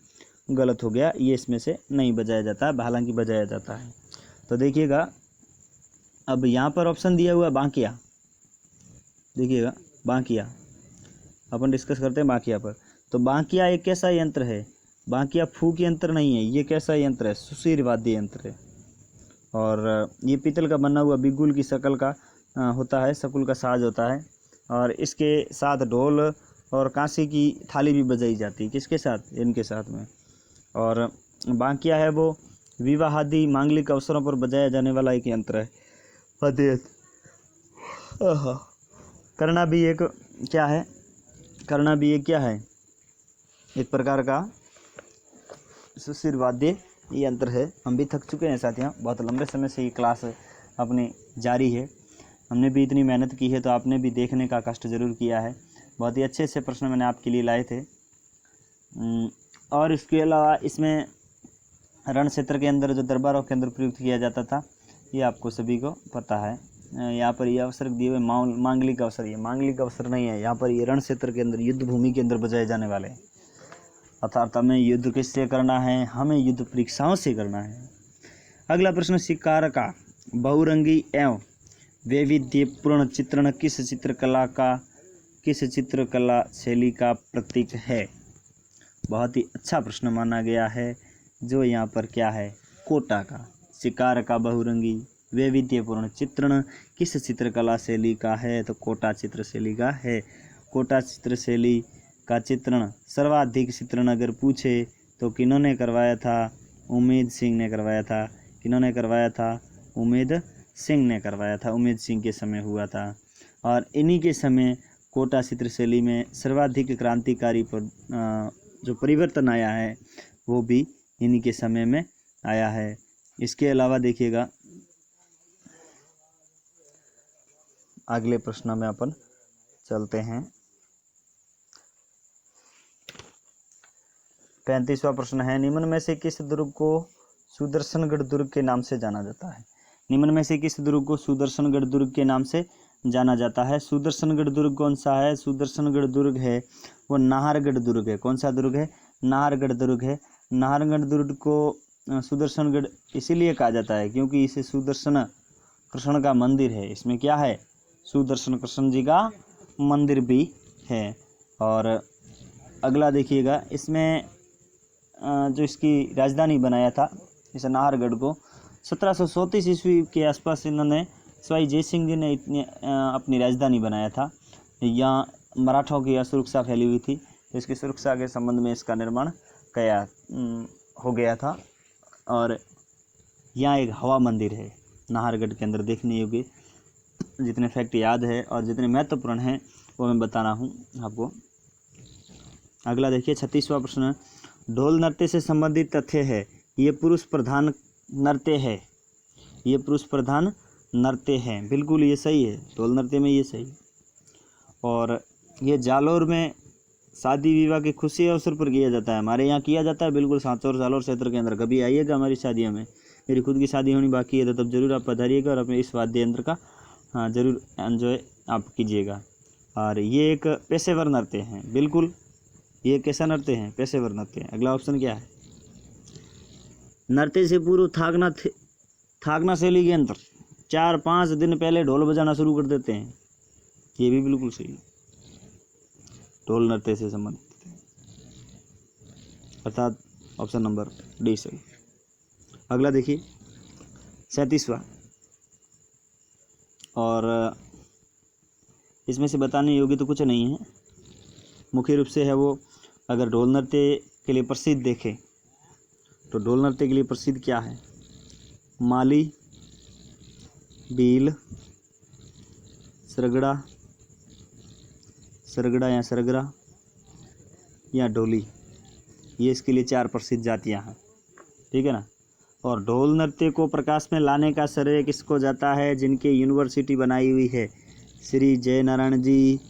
गलत हो गया। ये इसमें से नहीं बजाया जाता है, हालांकि बजाया जाता है। तो देखिएगा, अब यहाँ पर ऑप्शन दिया हुआ है बांकिया। देखिएगा, बांकिया अपन डिस्कस करते हैं बांकिया पर। तो बांकिया एक कैसा यंत्र है? बांकिया फूक यंत्र नहीं है, ये कैसा यंत्र है? सुशीर वाद्य यंत्र है। और ये पीतल का बना हुआ बिगुल की शक्ल का होता है, शकुल का साज होता है। और इसके साथ ढोल और कांसे की थाली भी बजाई जाती है। किसके साथ? इनके साथ में। और बांकिया है वो विवाह आदि मांगलिक अवसरों पर बजाया जाने वाला एक यंत्र है, वाद्य यंत्र। करना भी एक क्या है? करना भी एक क्या है? एक प्रकार का सुशीर वाद्य यंत्र है। हम भी थक चुके हैं साथियों, बहुत लंबे समय से ये क्लास अपनी जारी है। हमने भी इतनी मेहनत की है, तो आपने भी देखने का कष्ट जरूर किया है। बहुत ही अच्छे प्रश्न मैंने आपके लिए लाए थे। और इसके अलावा इसमें रण क्षेत्र के अंदर जो दरबारों के अंदर प्रयुक्त किया जाता था, ये आपको सभी को पता है। यहाँ पर ये अवसर दिए हुए मांगलिक अवसर, ये मांगलिक अवसर नहीं है। यहाँ पर ये रण क्षेत्र के अंदर, युद्ध भूमि के अंदर बजाए जाने वाले हैं। अर्थात हमें युद्ध किससे करना है? हमें युद्ध परीक्षाओं से करना है। अगला प्रश्न, शिकार का बहुरंगी एवं वैविध्यपूर्ण चित्रण किस चित्रकला शैली का प्रतीक है? बहुत ही अच्छा प्रश्न माना गया है, जो यहाँ पर क्या है? कोटा का। शिकार का बहुरंगी वैविध्यपूर्ण चित्रण किस चित्रकला शैली का है? तो कोटा चित्र शैली का है। कोटा चित्र शैली का चित्रण सर्वाधिक चित्रण अगर पूछे तो किन्होंने करवाया था? उमेद सिंह ने करवाया था। किन्होंने करवाया था? उमेद सिंह ने करवाया था। उमेद सिंह के समय हुआ था। और इन्हीं के समय कोटा चित्र शैली में सर्वाधिक क्रांतिकारी जो परिवर्तन आया है वो भी इन्हीं के समय में आया है। इसके अलावा देखिएगा, अगले प्रश्न में अपन चलते हैं। 35वां प्रश्न है, निम्न में से किस दुर्ग को सुदर्शनगढ़ दुर्ग के नाम से जाना जाता है? निम्न में से किस दुर्ग को सुदर्शनगढ़ दुर्ग के नाम से जाना जाता है? सुदर्शनगढ़ दुर्ग कौन सा है? सुदर्शनगढ़ दुर्ग है वो नाहरगढ़ दुर्ग है। कौन सा दुर्ग है? नाहरगढ़ दुर्ग है। नाहरगढ़ दुर्ग को सुदर्शनगढ़ इसीलिए कहा जाता है क्योंकि इसे सुदर्शन कृष्ण का मंदिर है। इसमें क्या है? सुदर्शन कृष्ण जी का मंदिर भी है। और अगला देखिएगा, इसमें जो इसकी राजधानी बनाया था इस नाहरगढ़ को 1734 ईस्वी के आसपास इन्होंने सवाई जय सिंह जी ने अपनी राजधानी बनाया था। यहाँ मराठों की असुरक्षा फैली हुई थी, तो इसकी सुरक्षा के संबंध में इसका निर्माण हो गया था। और यहाँ एक हवा मंदिर है नाहरगढ़ के अंदर, देखने योग्य। जितने फैक्ट याद है और जितने महत्वपूर्ण हैं वो मैं बता रहा हूँ आपको। अगला देखिए 36वां प्रश्न, ढोल नृत्य से संबंधित तथ्य है। ये पुरुष प्रधान नृत्य है। ये पुरुष प्रधान नृत्य है, बिल्कुल ये सही है। ढोल नृत्य में ये सही। और ये जालोर में शादी विवाह की खुशी अवसर पर किया जाता है। हमारे यहाँ किया जाता है बिल्कुल सांचौर जालोर क्षेत्र के अंदर। कभी आइएगा हमारी शादियों में, मेरी खुद की शादी होनी बाकी है, तो तब जरूर आप पधारिएगा और अपने इस वाद्य यंत्र का हाँ जरूर एंजॉय आप कीजिएगा। और ये एक पेशेवर नृत्य हैं, बिल्कुल ये कैसा नृत्य हैं, पेशेवर नृत्य हैं। अगला ऑप्शन क्या है, नृत्य से पूर्व थाकना शैली के अंतर 4-5 दिन पहले ढोल बजाना शुरू कर देते हैं। ये भी बिल्कुल सही है, ढोल नृत्य से संबंधित है, अर्थात ऑप्शन नंबर डी सही। अगला देखिए 37वां, और इसमें से बताने योग्य तो कुछ नहीं है, मुख्य रूप से है वो, अगर ढोल नृत्य के लिए प्रसिद्ध देखें तो ढोल नृत्य के लिए प्रसिद्ध क्या है, माली, बील, सरगड़ा या सरगरा या ढोली, ये इसके लिए 4 प्रसिद्ध जातियां हैं, ठीक है ना। और ढोल नृत्य को प्रकाश में लाने का श्रेय किसको जाता है, जिनके यूनिवर्सिटी बनाई हुई है, श्री जयनारायण जी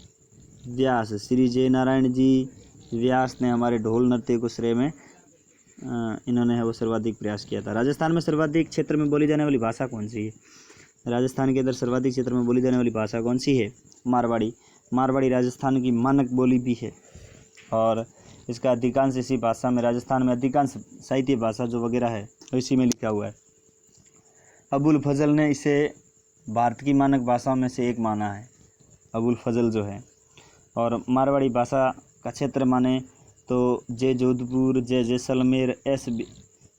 व्यास। श्री जयनारायण जी व्यास ने हमारे ढोल नृत्य को श्रेय में इन्होंने है वो सर्वाधिक प्रयास किया था। राजस्थान में सर्वाधिक क्षेत्र में बोली जाने वाली भाषा कौन सी है, राजस्थान के अंदर सर्वाधिक क्षेत्र में बोली जाने वाली भाषा कौन सी है, मारवाड़ी। मारवाड़ी राजस्थान की मानक बोली भी है, और इसका अधिकांश इसी भाषा में, राजस्थान में अधिकांश साहित्य भाषा जो वगैरह है इसी में लिखा हुआ है। अबुल फजल ने इसे भारत की मानक भाषाओं में से एक माना है, अबुल फजल जो है। और मारवाड़ी भाषा का क्षेत्र माने तो J Jodhpur, J Jaisalmer, S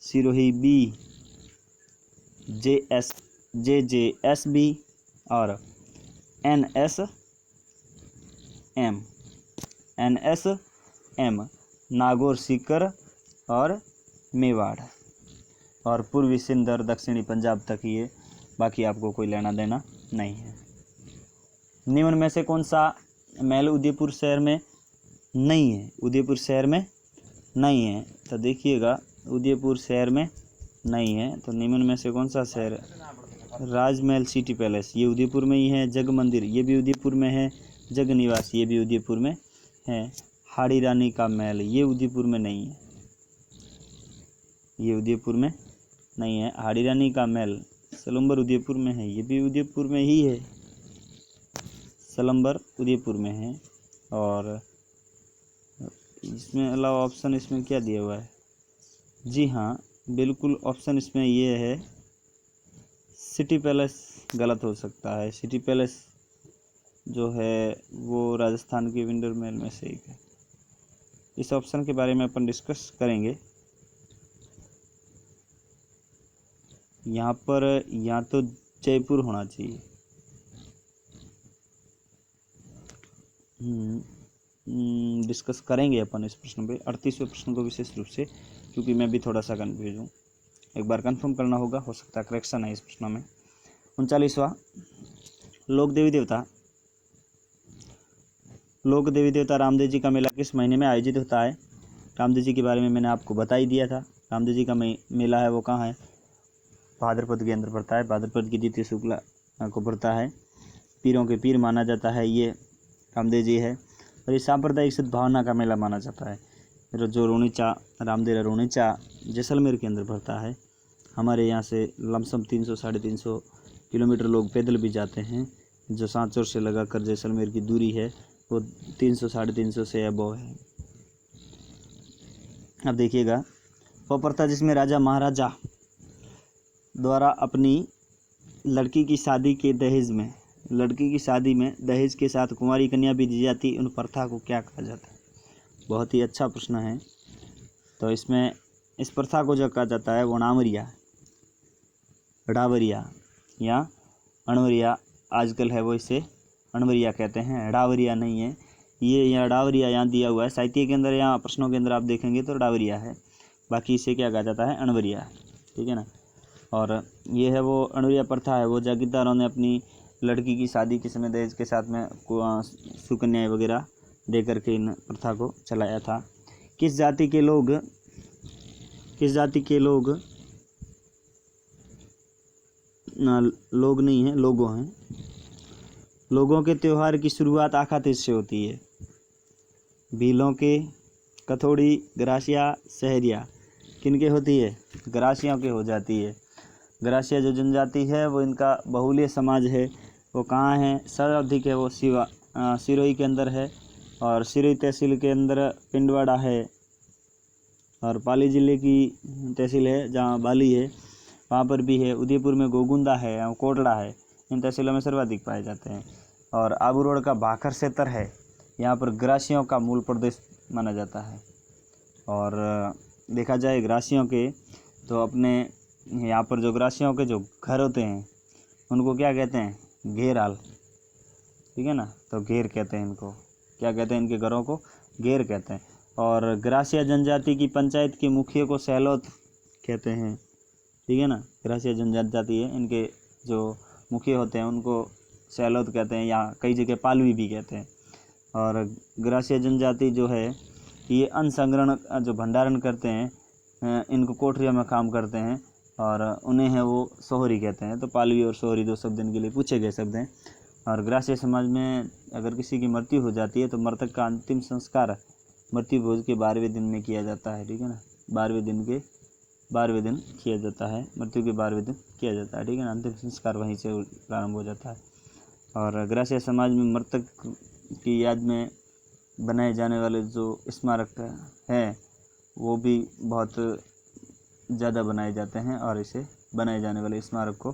Sirohi, B J S B और N S M Nagaur, Sikar और मेवाड़, और पूर्वी सिंध और दक्षिणी पंजाब तक ये, बाकी आपको कोई लेना देना नहीं है। निम्न में से कौन सा महल उदयपुर शहर में नहीं है, उदयपुर शहर में नहीं है, तो देखिएगा उदयपुर शहर में नहीं है, तो निम्न में से कौन सा शहर है, राजमहल सिटी पैलेस ये उदयपुर में ही है, जग मंदिर ये भी उदयपुर में है, जग निवास ये भी उदयपुर में है, हाड़ी रानी का महल ये उदयपुर में नहीं है, ये उदयपुर में नहीं है। हाड़ी रानी का महल सलम्बर उदयपुर में है, ये भी उदयपुर में ही है, सलम्बर उदयपुर में है। और इसमें अलावा ऑप्शन इसमें क्या दिया हुआ है, जी हाँ बिल्कुल ऑप्शन इसमें ये है, सिटी पैलेस गलत हो सकता है। सिटी पैलेस जो है वो राजस्थान के विंडर महल में से एक है। इस ऑप्शन के बारे में अपन डिस्कस करेंगे। यहाँ पर या तो जयपुर होना चाहिए, डिस्कस करेंगे अपन इस प्रश्न पे, 38वें प्रश्न को विशेष रूप से, क्योंकि मैं भी थोड़ा सा कन्फ्यूज हूँ, एक बार कंफर्म करना होगा, हो सकता है करेक्शन है इस प्रश्न में। 39वां, लोक देवी देवता रामदेव जी का मेला किस महीने में आयोजित होता है। रामदेव जी के बारे में मैंने आपको बता ही दिया था। रामदेव जी का मेला है वो कहाँ है, भाद्रपद के अंदर पड़ता है, भाद्रपद की द्वितीय शुक्ला को पड़ता है। पीरों के पीर माना जाता है ये रामदेव जी है, और ये सांप्रदायिक सद्भावना का मेला माना जाता है। जो रोनीचा रामदेव रोनीचा जैसलमेर के अंदर पड़ता है। हमारे यहाँ से लमसम 300-350 किलोमीटर लोग पैदल भी जाते हैं। जो सांचौर से लगाकर जैसलमेर की दूरी है वो 300-350 से अबव है। अब देखिएगा, वो प्रथा जिसमें राजा महाराजा द्वारा अपनी लड़की की शादी में दहेज के साथ कुंवारी कन्या भी दी जाती, उन प्रथा को क्या कहा जाता है। बहुत ही अच्छा प्रश्न है। तो इसमें इस प्रथा को जो कहा जाता है वो डावरिया या अणवरिया, आजकल है वो इसे अणवरिया कहते हैं, डावरिया नहीं है ये। यहाँ डावरिया यहाँ दिया हुआ है साहित्य के अंदर, यहाँ प्रश्नों के अंदर आप देखेंगे तो डावरिया है, बाकी इसे क्या कहा जाता है, अणवरिया, ठीक है ना। और ये है वो अणवरिया प्रथा है, वो जागीरदारों ने अपनी लड़की की शादी के समय दहेज के साथ में सुकन्या वगैरह दे करके इन प्रथा को चलाया था। किस जाति के लोग लोग नहीं हैं, लोगों हैं। लोगों के त्यौहार की शुरुआत आखा तीज से होती है। भीलों के, कथोड़ी, ग्रासिया, सहरिया किनके होती है? ग्रासियों के हो जाती है। ग्रासिया जो जनजाति है वो इनका बहुल्य समाज है। वो कहाँ है? सर्वाधिक है वो सिरोही के अंदर है, और सिरोही तहसील के अंदर पिंडवाड़ा है, और पाली ज़िले की तहसील है जहाँ बाली है वहाँ पर भी है। उदयपुर में गोगुंदा है और कोटड़ा है, इन तहसीलों में सर्वाधिक पाए जाते हैं। और आबू रोड का भाखर क्षेत्र है, यहाँ पर ग्रासियों का मूल प्रदेश माना जाता है। और देखा जाए ग्रासियों के तो अपने यहाँ पर जो ग्रासियों के जो घर होते हैं उनको क्या कहते हैं? घेराल, ठीक है ना। तो घेर कहते हैं इनको, क्या कहते हैं? इनके घरों को घेर कहते हैं। और ग्रासिया जनजाति की पंचायत के मुखिया को सहलौत कहते हैं, ठीक है ना। ग्रासिया जनजाति है, इनके जो मुखिया होते हैं उनको सहलौत कहते हैं, या कई जगह पालवी भी कहते हैं। और ग्रासिया जनजाति जो है ये अन्न संग्रहण जो भंडारण करते हैं, इनको कोठरियों में काम करते हैं, और उन्हें है वो सोहरी कहते हैं। तो पालवी और सोहरी दो शब्द इनके लिए पूछे गए शब्द हैं। और ग्रासिया समाज में अगर किसी की मृत्यु हो जाती है तो मृतक का अंतिम संस्कार मृत्यु भोज के 12वें दिन में किया जाता है, ठीक है ना। 12वें दिन किया जाता है, मृत्यु के 12वें दिन किया जाता है, ठीक है ना। अंतिम संस्कार वहीं से प्रारंभ हो जाता है। और ग्रासिया समाज में मृतक की याद में बनाए जाने वाले जो स्मारक हैं वो भी बहुत ज़्यादा बनाए जाते हैं, और इसे बनाए जाने वाले स्मारक को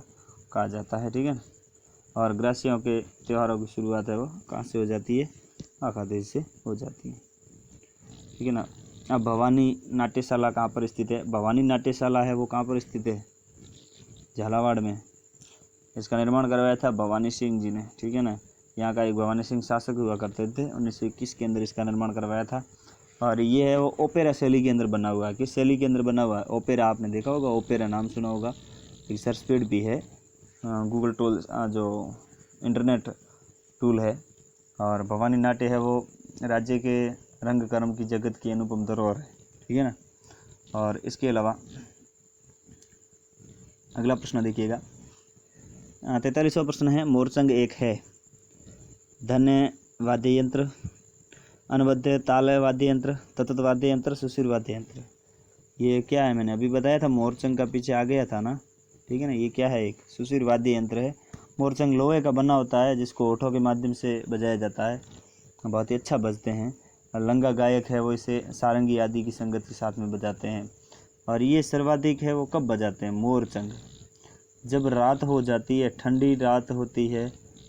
कहा जाता है, ठीक है ना। और ग्रासियों के त्योहारों की शुरुआत है वो कहाँ से हो जाती है? आखादेज से हो जाती है, ठीक है ना। अब भवानी नाट्यशाला कहाँ पर स्थित है? भवानी नाट्यशाला है वो कहाँ पर स्थित है? झालावाड़ में। इसका निर्माण करवाया था भवानी सिंह जी ने, ठीक है ना। यहाँ का एक भवानी सिंह शासक हुआ करते थे, 1921 के अंदर इसका निर्माण करवाया था। और ये है वो ओपेरा शैली के अंदर बना हुआ है। किस शैली के अंदर बना हुआ है? ओपेरा, आपने देखा होगा, ओपेरा नाम सुना होगा। एक सर्च पेड भी है, गूगल टूल जो इंटरनेट टूल है। और भवानी नाट्य है वो राज्य के रंग कर्म की जगत की अनुपम धरोहर है, ठीक है ना। और इसके अलावा अगला प्रश्न देखिएगा, 43वां प्रश्न है, मोरचंग एक है धन्य वाद्य यंत्र, अनवद्य ताल वाद्य यंत्र, तत्त वाद्य यंत्र, सुशिर वाद्य यंत्र। ये क्या है? मैंने अभी बताया था, मोरचंग का पीछे आ गया था ना, ठीक है ना। ये क्या है? एक सुशिर वाद्य यंत्र है। मोरचंग लोहे का बना होता है जिसको होठों के माध्यम से बजाया जाता है, बहुत ही अच्छा बजते हैं। और लंगा गायक है वो इसे सारंगी आदि की संगत के साथ में बजाते हैं। और ये सर्वाधिक है वो कब बजाते हैं? मोरचंग जब रात हो जाती है, ठंडी रात होती है,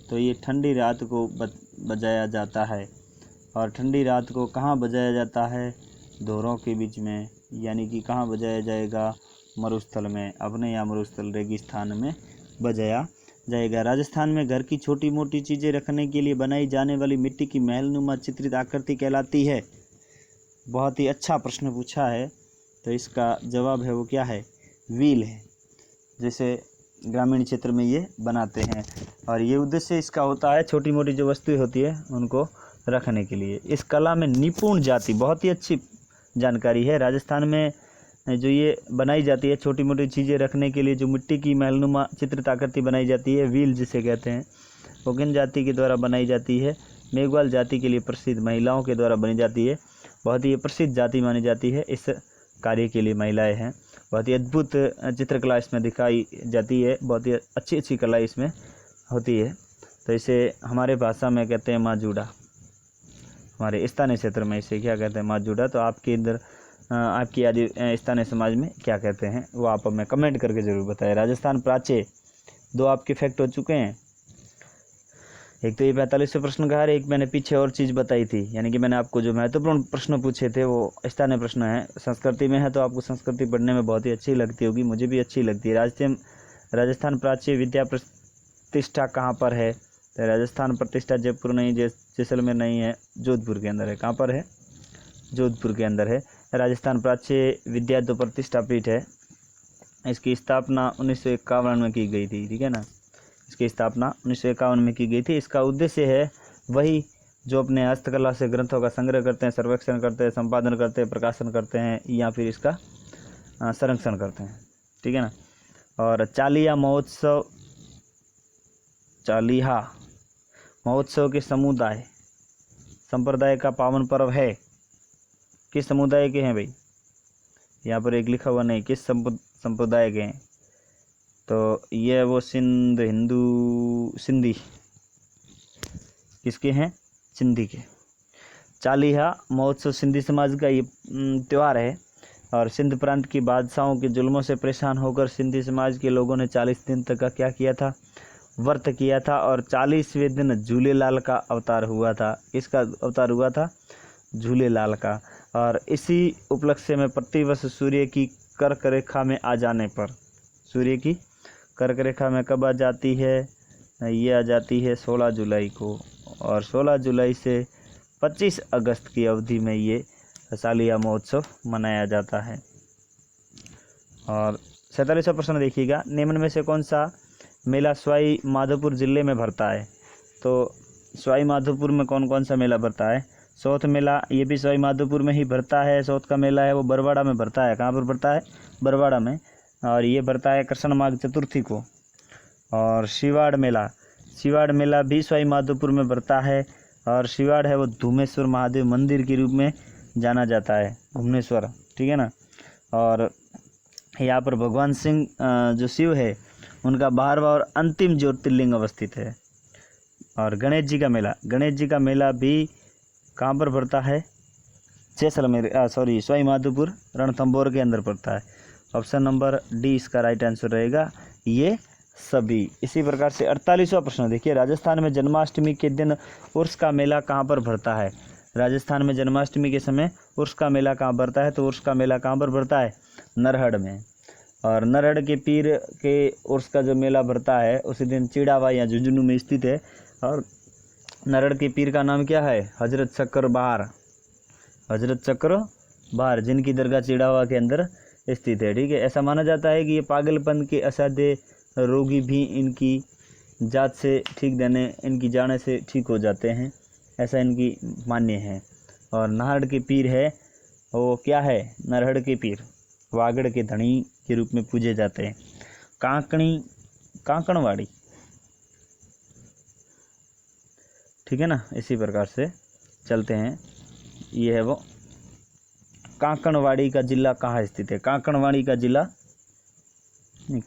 तो ये ठंडी रात को बजाया जाता है। और ठंडी रात को कहाँ बजाया जाता है? दोहरों के बीच में, यानी कि कहाँ बजाया जाएगा? मरुस्थल में, अपने यहाँ मरुस्थल रेगिस्तान में बजाया जाएगा। राजस्थान में घर की छोटी मोटी चीज़ें रखने के लिए बनाई जाने वाली मिट्टी की महलनुमा चित्रित आकृति कहलाती है। बहुत ही अच्छा प्रश्न पूछा है। तो इसका जवाब है वो क्या है? व्हील है, जैसे ग्रामीण क्षेत्र में ये बनाते हैं। और ये उद्देश्य इसका होता है छोटी मोटी जो वस्तुएं होती है उनको रखने के लिए। इस कला में निपुण जाति, बहुत ही अच्छी जानकारी है। राजस्थान में जो ये बनाई जाती है छोटी मोटी चीज़ें रखने के लिए, जो मिट्टी की महलनुमा चित्रित आकृति बनाई जाती है, व्हील जिसे कहते हैं, वो किन जाति के द्वारा बनाई जाती है? मेघवाल जाति के लिए प्रसिद्ध महिलाओं के द्वारा बनी जाती है। बहुत ही प्रसिद्ध जाति मानी जाती है। इस कार्य के लिए महिलाएं हैं। बहुत ही अद्भुत चित्रकला इसमें दिखाई जाती है, बहुत ही अच्छी कला इसमें होती है। तो इसे हमारे भाषा में कहते हैं माजूड़ा, हमारे स्थानीय क्षेत्र में इसे क्या कहते हैं? माजूड़ा। तो आपके इधर आपकी आदि स्थानीय समाज में क्या कहते हैं वो आप हमें कमेंट करके ज़रूर बताएं। राजस्थान प्राच्य 2 आपके फैक्ट हो चुके हैं। एक तो ये 45वें प्रश्न का है, एक मैंने पीछे और चीज़ बताई थी, यानी कि मैंने आपको जो महत्वपूर्ण प्रश्न पूछे थे वो स्थानीय प्रश्न है। संस्कृति में है तो आपको संस्कृति पढ़ने में बहुत ही अच्छी लगती होगी, मुझे भी अच्छी लगती है। राजस्थान प्राच्य विद्या प्रतिष्ठा कहाँ पर है? तो राजस्थान प्रतिष्ठा जयपुर नहीं, जैसलमेर नहीं है, जोधपुर के अंदर है। कहाँ पर है? जोधपुर के अंदर है। राजस्थान प्राच्य विद्या जो प्रतिष्ठा पीठ है, इसकी स्थापना 1951 में की गई थी, ठीक है ना। इसकी स्थापना 1951 में की गई थी। इसका उद्देश्य है वही जो अपने हस्तकला से ग्रंथों का संग्रह करते हैं, सर्वेक्षण करते हैं, संपादन करते हैं, प्रकाशन करते हैं, या फिर इसका संरक्षण करते हैं, ठीक है ना। और चालिया महोत्सव के समुदाय संप्रदाय का पावन पर्व है? किस समुदाय के हैं भाई? यहाँ पर एक लिखा हुआ नहीं, किस संप्रदाय के हैं? तो ये वो सिंध हिंदू सिंधी, किसके हैं? सिंधी के। चालीहा महोत्सव सिंधी समाज का ये त्यौहार है और सिंध प्रांत की बादशाहों के जुल्मों से परेशान होकर सिंधी समाज के लोगों ने 40 दिन तक का क्या किया था? व्रत किया था और 40वें दिन झूलेलाल का अवतार हुआ था। इसका अवतार हुआ था झूलेलाल का। और इसी उपलक्ष्य में प्रतिवर्ष सूर्य की कर्क रेखा में आ जाने पर, सूर्य की कर्क रेखा में कब आ जाती है? ये आ जाती है 16 जुलाई को, और 16 जुलाई से 25 अगस्त की अवधि में ये चालीहा महोत्सव मनाया जाता है। और 47वां प्रश्न देखिएगा, निम्न में से कौन सा मेला सवाई माधोपुर जिले में भरता है? तो सवाई माधोपुर में कौन कौन सा मेला भरता है? सौथ मेला, ये भी सवाई माधोपुर में ही भरता है। सौथ का मेला है वो बरवाड़ा में भरता है। कहाँ पर भरता है? बरवाड़ा में। और ये भरता है कृष्ण माघ चतुर्थी को। और शिवाड़ मेला भी सवाई माधोपुर में भरता है। और शिवाड़ है वो धूमेश्वर महादेव मंदिर के रूप में जाना जाता है, भुवनेश्वर, ठीक है ना। और यहाँ पर भगवान सिंह जो शिव है उनका 12वां और अंतिम ज्योतिर्लिंग अवस्थित है। और गणेश जी का मेला भी कहाँ पर भरता है? जैसलमेर, सवाई माधोपुर रणथंभौर के अंदर पड़ता है। ऑप्शन नंबर डी इसका राइट आंसर रहेगा, ये सभी। इसी प्रकार से 48वां प्रश्न देखिए, राजस्थान में जन्माष्टमी के दिन उर्स का मेला कहाँ पर भरता है? राजस्थान में जन्माष्टमी के समय उर्स का मेला कहाँ भरता है? तो उर्स का मेला कहाँ पर भरता है? नरहड़ में। और नरहड़ के पीर के उर्स का जो मेला भरता है उसी दिन चिड़ावा या झुंझुनू में स्थित है। और नरहड़ के पीर का नाम क्या है? हजरत चक्र बहार, जिनकी दरगाह चिड़ावा के अंदर स्थित है, ठीक है। ऐसा माना जाता है कि ये पागलपन के असाध्य रोगी भी इनकी जात से ठीक देने, इनकी जाने से ठीक हो जाते हैं, ऐसा इनकी मान्य है। और नरहड़ के पीर है वो क्या है? नरहड़ के पीर वागड़ के धनी के रूप में पूजे जाते हैं। कांकणवाड़ी, ठीक है ना। इसी प्रकार से चलते हैं, ये है वो कांकणवाड़ी का जिला कहाँ स्थित है? कांकणवाड़ी का जिला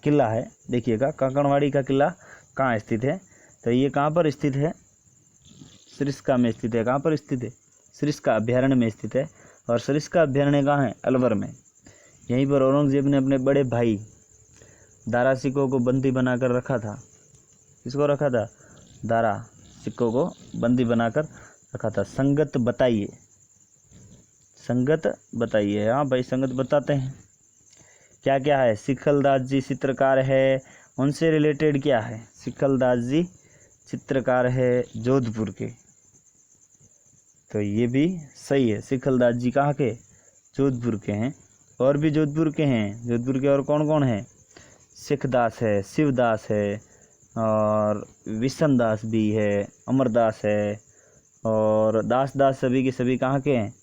किला है, देखिएगा कांकणवाड़ी का किला कहाँ स्थित है? तो ये कहाँ पर स्थित है? सरिस्का में स्थित है। कहाँ पर स्थित है? सरिस्का अभ्यारण्य में स्थित है। और सरिस्का अभ्यारण्य कहाँ है? अलवर में। यहीं पर औरंगजेब ने अपने बड़े भाई दारा सिकों को बंदी बनाकर रखा था। किसको रखा था? दारा सिकों को बंदी बनाकर रखा था। संगत बताइए, हाँ भाई संगत बताते हैं। क्या क्या है? सिखलदास जी चित्रकार है, उनसे रिलेटेड क्या है? सिखलदास जी चित्रकार है जोधपुर के, तो ये भी सही है। सिखलदास जी कहाँ के? जोधपुर के हैं। और भी जोधपुर के हैं। जोधपुर के और कौन कौन है? सिखदास है, शिवदास है, और विशनदास भी है, अमरदास है, और दास सभी के सभी कहाँ के हैं?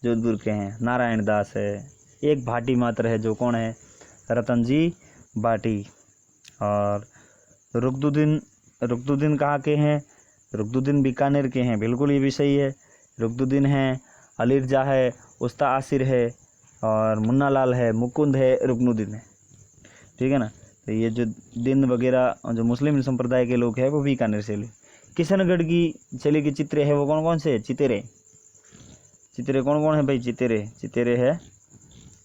जोधपुर के हैं। नारायण दास है। एक भाटी मात्र है, जो कौन है? रतन जी भाटी। और रुकदुद्दीन कहाँ के हैं? रुकदुद्दीन बीकानेर के हैं, बिल्कुल ये भी सही है। रुकदुद्दीन है, अलीरजा है, उस्ता आसिर है, और मुन्ना लाल है, मुकुंद है, रुकनुद्दीन है, ठीक है ना। तो ये जो दिन वगैरह जो मुस्लिम संप्रदाय के लोग हैं वो बीकानेर से ले। किशनगढ़ की शैली के चित्रे है वो कौन कौन से? चितेरे कौन कौन है भाई? चितेरे है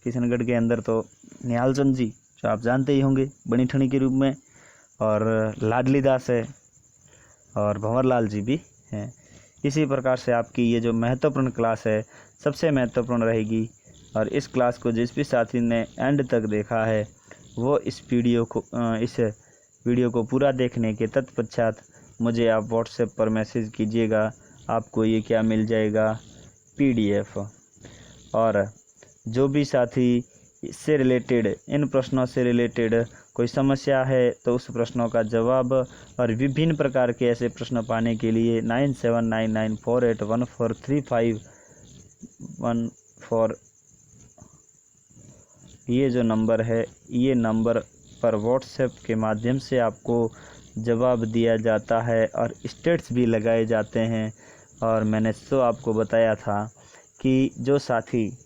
किशनगढ़ के अंदर। तो निहाल चंद जी जो आप जानते ही होंगे बनी ठनी के रूप में, और लाडली दास है, और भंवरलाल जी भी हैं। इसी प्रकार से आपकी ये जो महत्वपूर्ण क्लास है सबसे महत्वपूर्ण रहेगी। और इस क्लास को जिस भी साथी ने एंड तक देखा है वो इस वीडियो को पूरा देखने के तत्पश्चात मुझे आप व्हाट्सएप पर मैसेज कीजिएगा। आपको ये क्या मिल जाएगा? PDF। और जो भी साथी इससे रिलेटेड, इन प्रश्नों से रिलेटेड कोई समस्या है तो उस प्रश्नों का जवाब और विभिन्न प्रकार के ऐसे प्रश्न पाने के लिए 979948143514 ये जो नंबर है, ये नंबर पर व्हाट्सएप के माध्यम से आपको जवाब दिया जाता है और स्टेट्स भी लगाए जाते हैं। और मैंने तो आपको बताया था कि जो साथी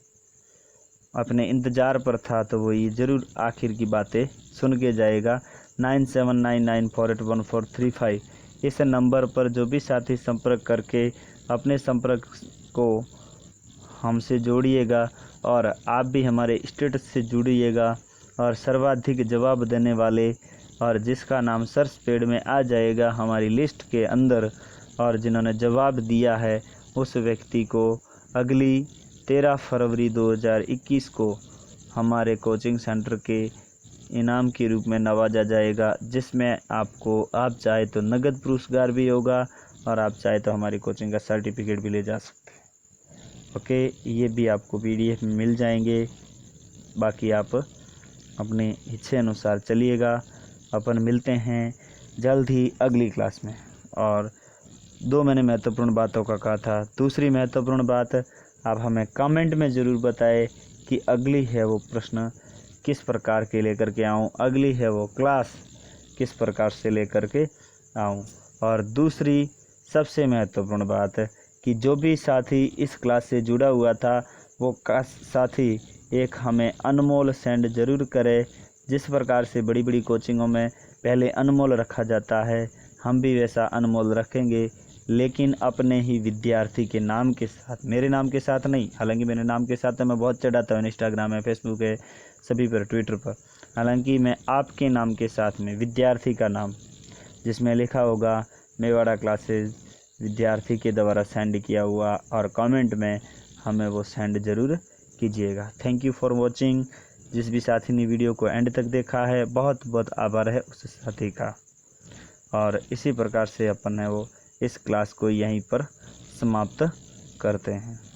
अपने इंतज़ार पर था तो वो ये ज़रूर आखिर की बातें सुन के जाएगा। 9799481435 इस नंबर पर जो भी साथी संपर्क करके अपने संपर्क को हमसे जोड़िएगा और आप भी हमारे स्टेटस से जुड़िएगा और सर्वाधिक जवाब देने वाले और जिसका नाम सर्च पेड में आ जाएगा हमारी लिस्ट के अंदर और जिन्होंने जवाब दिया है उस व्यक्ति को अगली 13 फरवरी 2021 को हमारे कोचिंग सेंटर के इनाम के रूप में नवाजा जाएगा, जिसमें आपको आप चाहे तो नगद पुरस्कार भी होगा और आप चाहे तो हमारी कोचिंग का सर्टिफिकेट भी ले जा सकते हैं। ओके, ये भी आपको PDF में मिल जाएंगे। बाकी आप अपने इच्छे अनुसार चलिएगा। अपन मिलते हैं जल्द ही अगली क्लास में। और 2 मैंने महत्वपूर्ण बातों का कहा था। दूसरी महत्वपूर्ण बात, आप हमें कमेंट में ज़रूर बताएं कि अगली है वो प्रश्न किस प्रकार के लेकर के आऊँ, अगली है वो क्लास किस प्रकार से लेकर के आऊँ। और दूसरी सबसे महत्वपूर्ण बात कि जो भी साथी इस क्लास से जुड़ा हुआ था वो साथी एक हमें अनमोल सेंड ज़रूर करे। जिस प्रकार से बड़ी बड़ी कोचिंगों में पहले अनमोल रखा जाता है, हम भी वैसा अनमोल रखेंगे, लेकिन अपने ही विद्यार्थी के नाम के साथ, मेरे नाम के साथ नहीं। हालांकि मेरे नाम के साथ तो मैं बहुत चढ़ाता हूँ इंस्टाग्राम है, फेसबुक है, सभी पर, ट्विटर पर। हालांकि मैं आपके नाम के साथ में विद्यार्थी का नाम जिसमें लिखा होगा मेवाड़ा क्लासेस विद्यार्थी के द्वारा सेंड किया हुआ और कमेंट में हमें वो सेंड ज़रूर कीजिएगा। Thank you for watching. जिस भी साथी ने वीडियो को एंड तक देखा है, बहुत बहुत आभार है उस साथी का। और इसी प्रकार से अपन है वो इस क्लास को यहीं पर समाप्त करते हैं।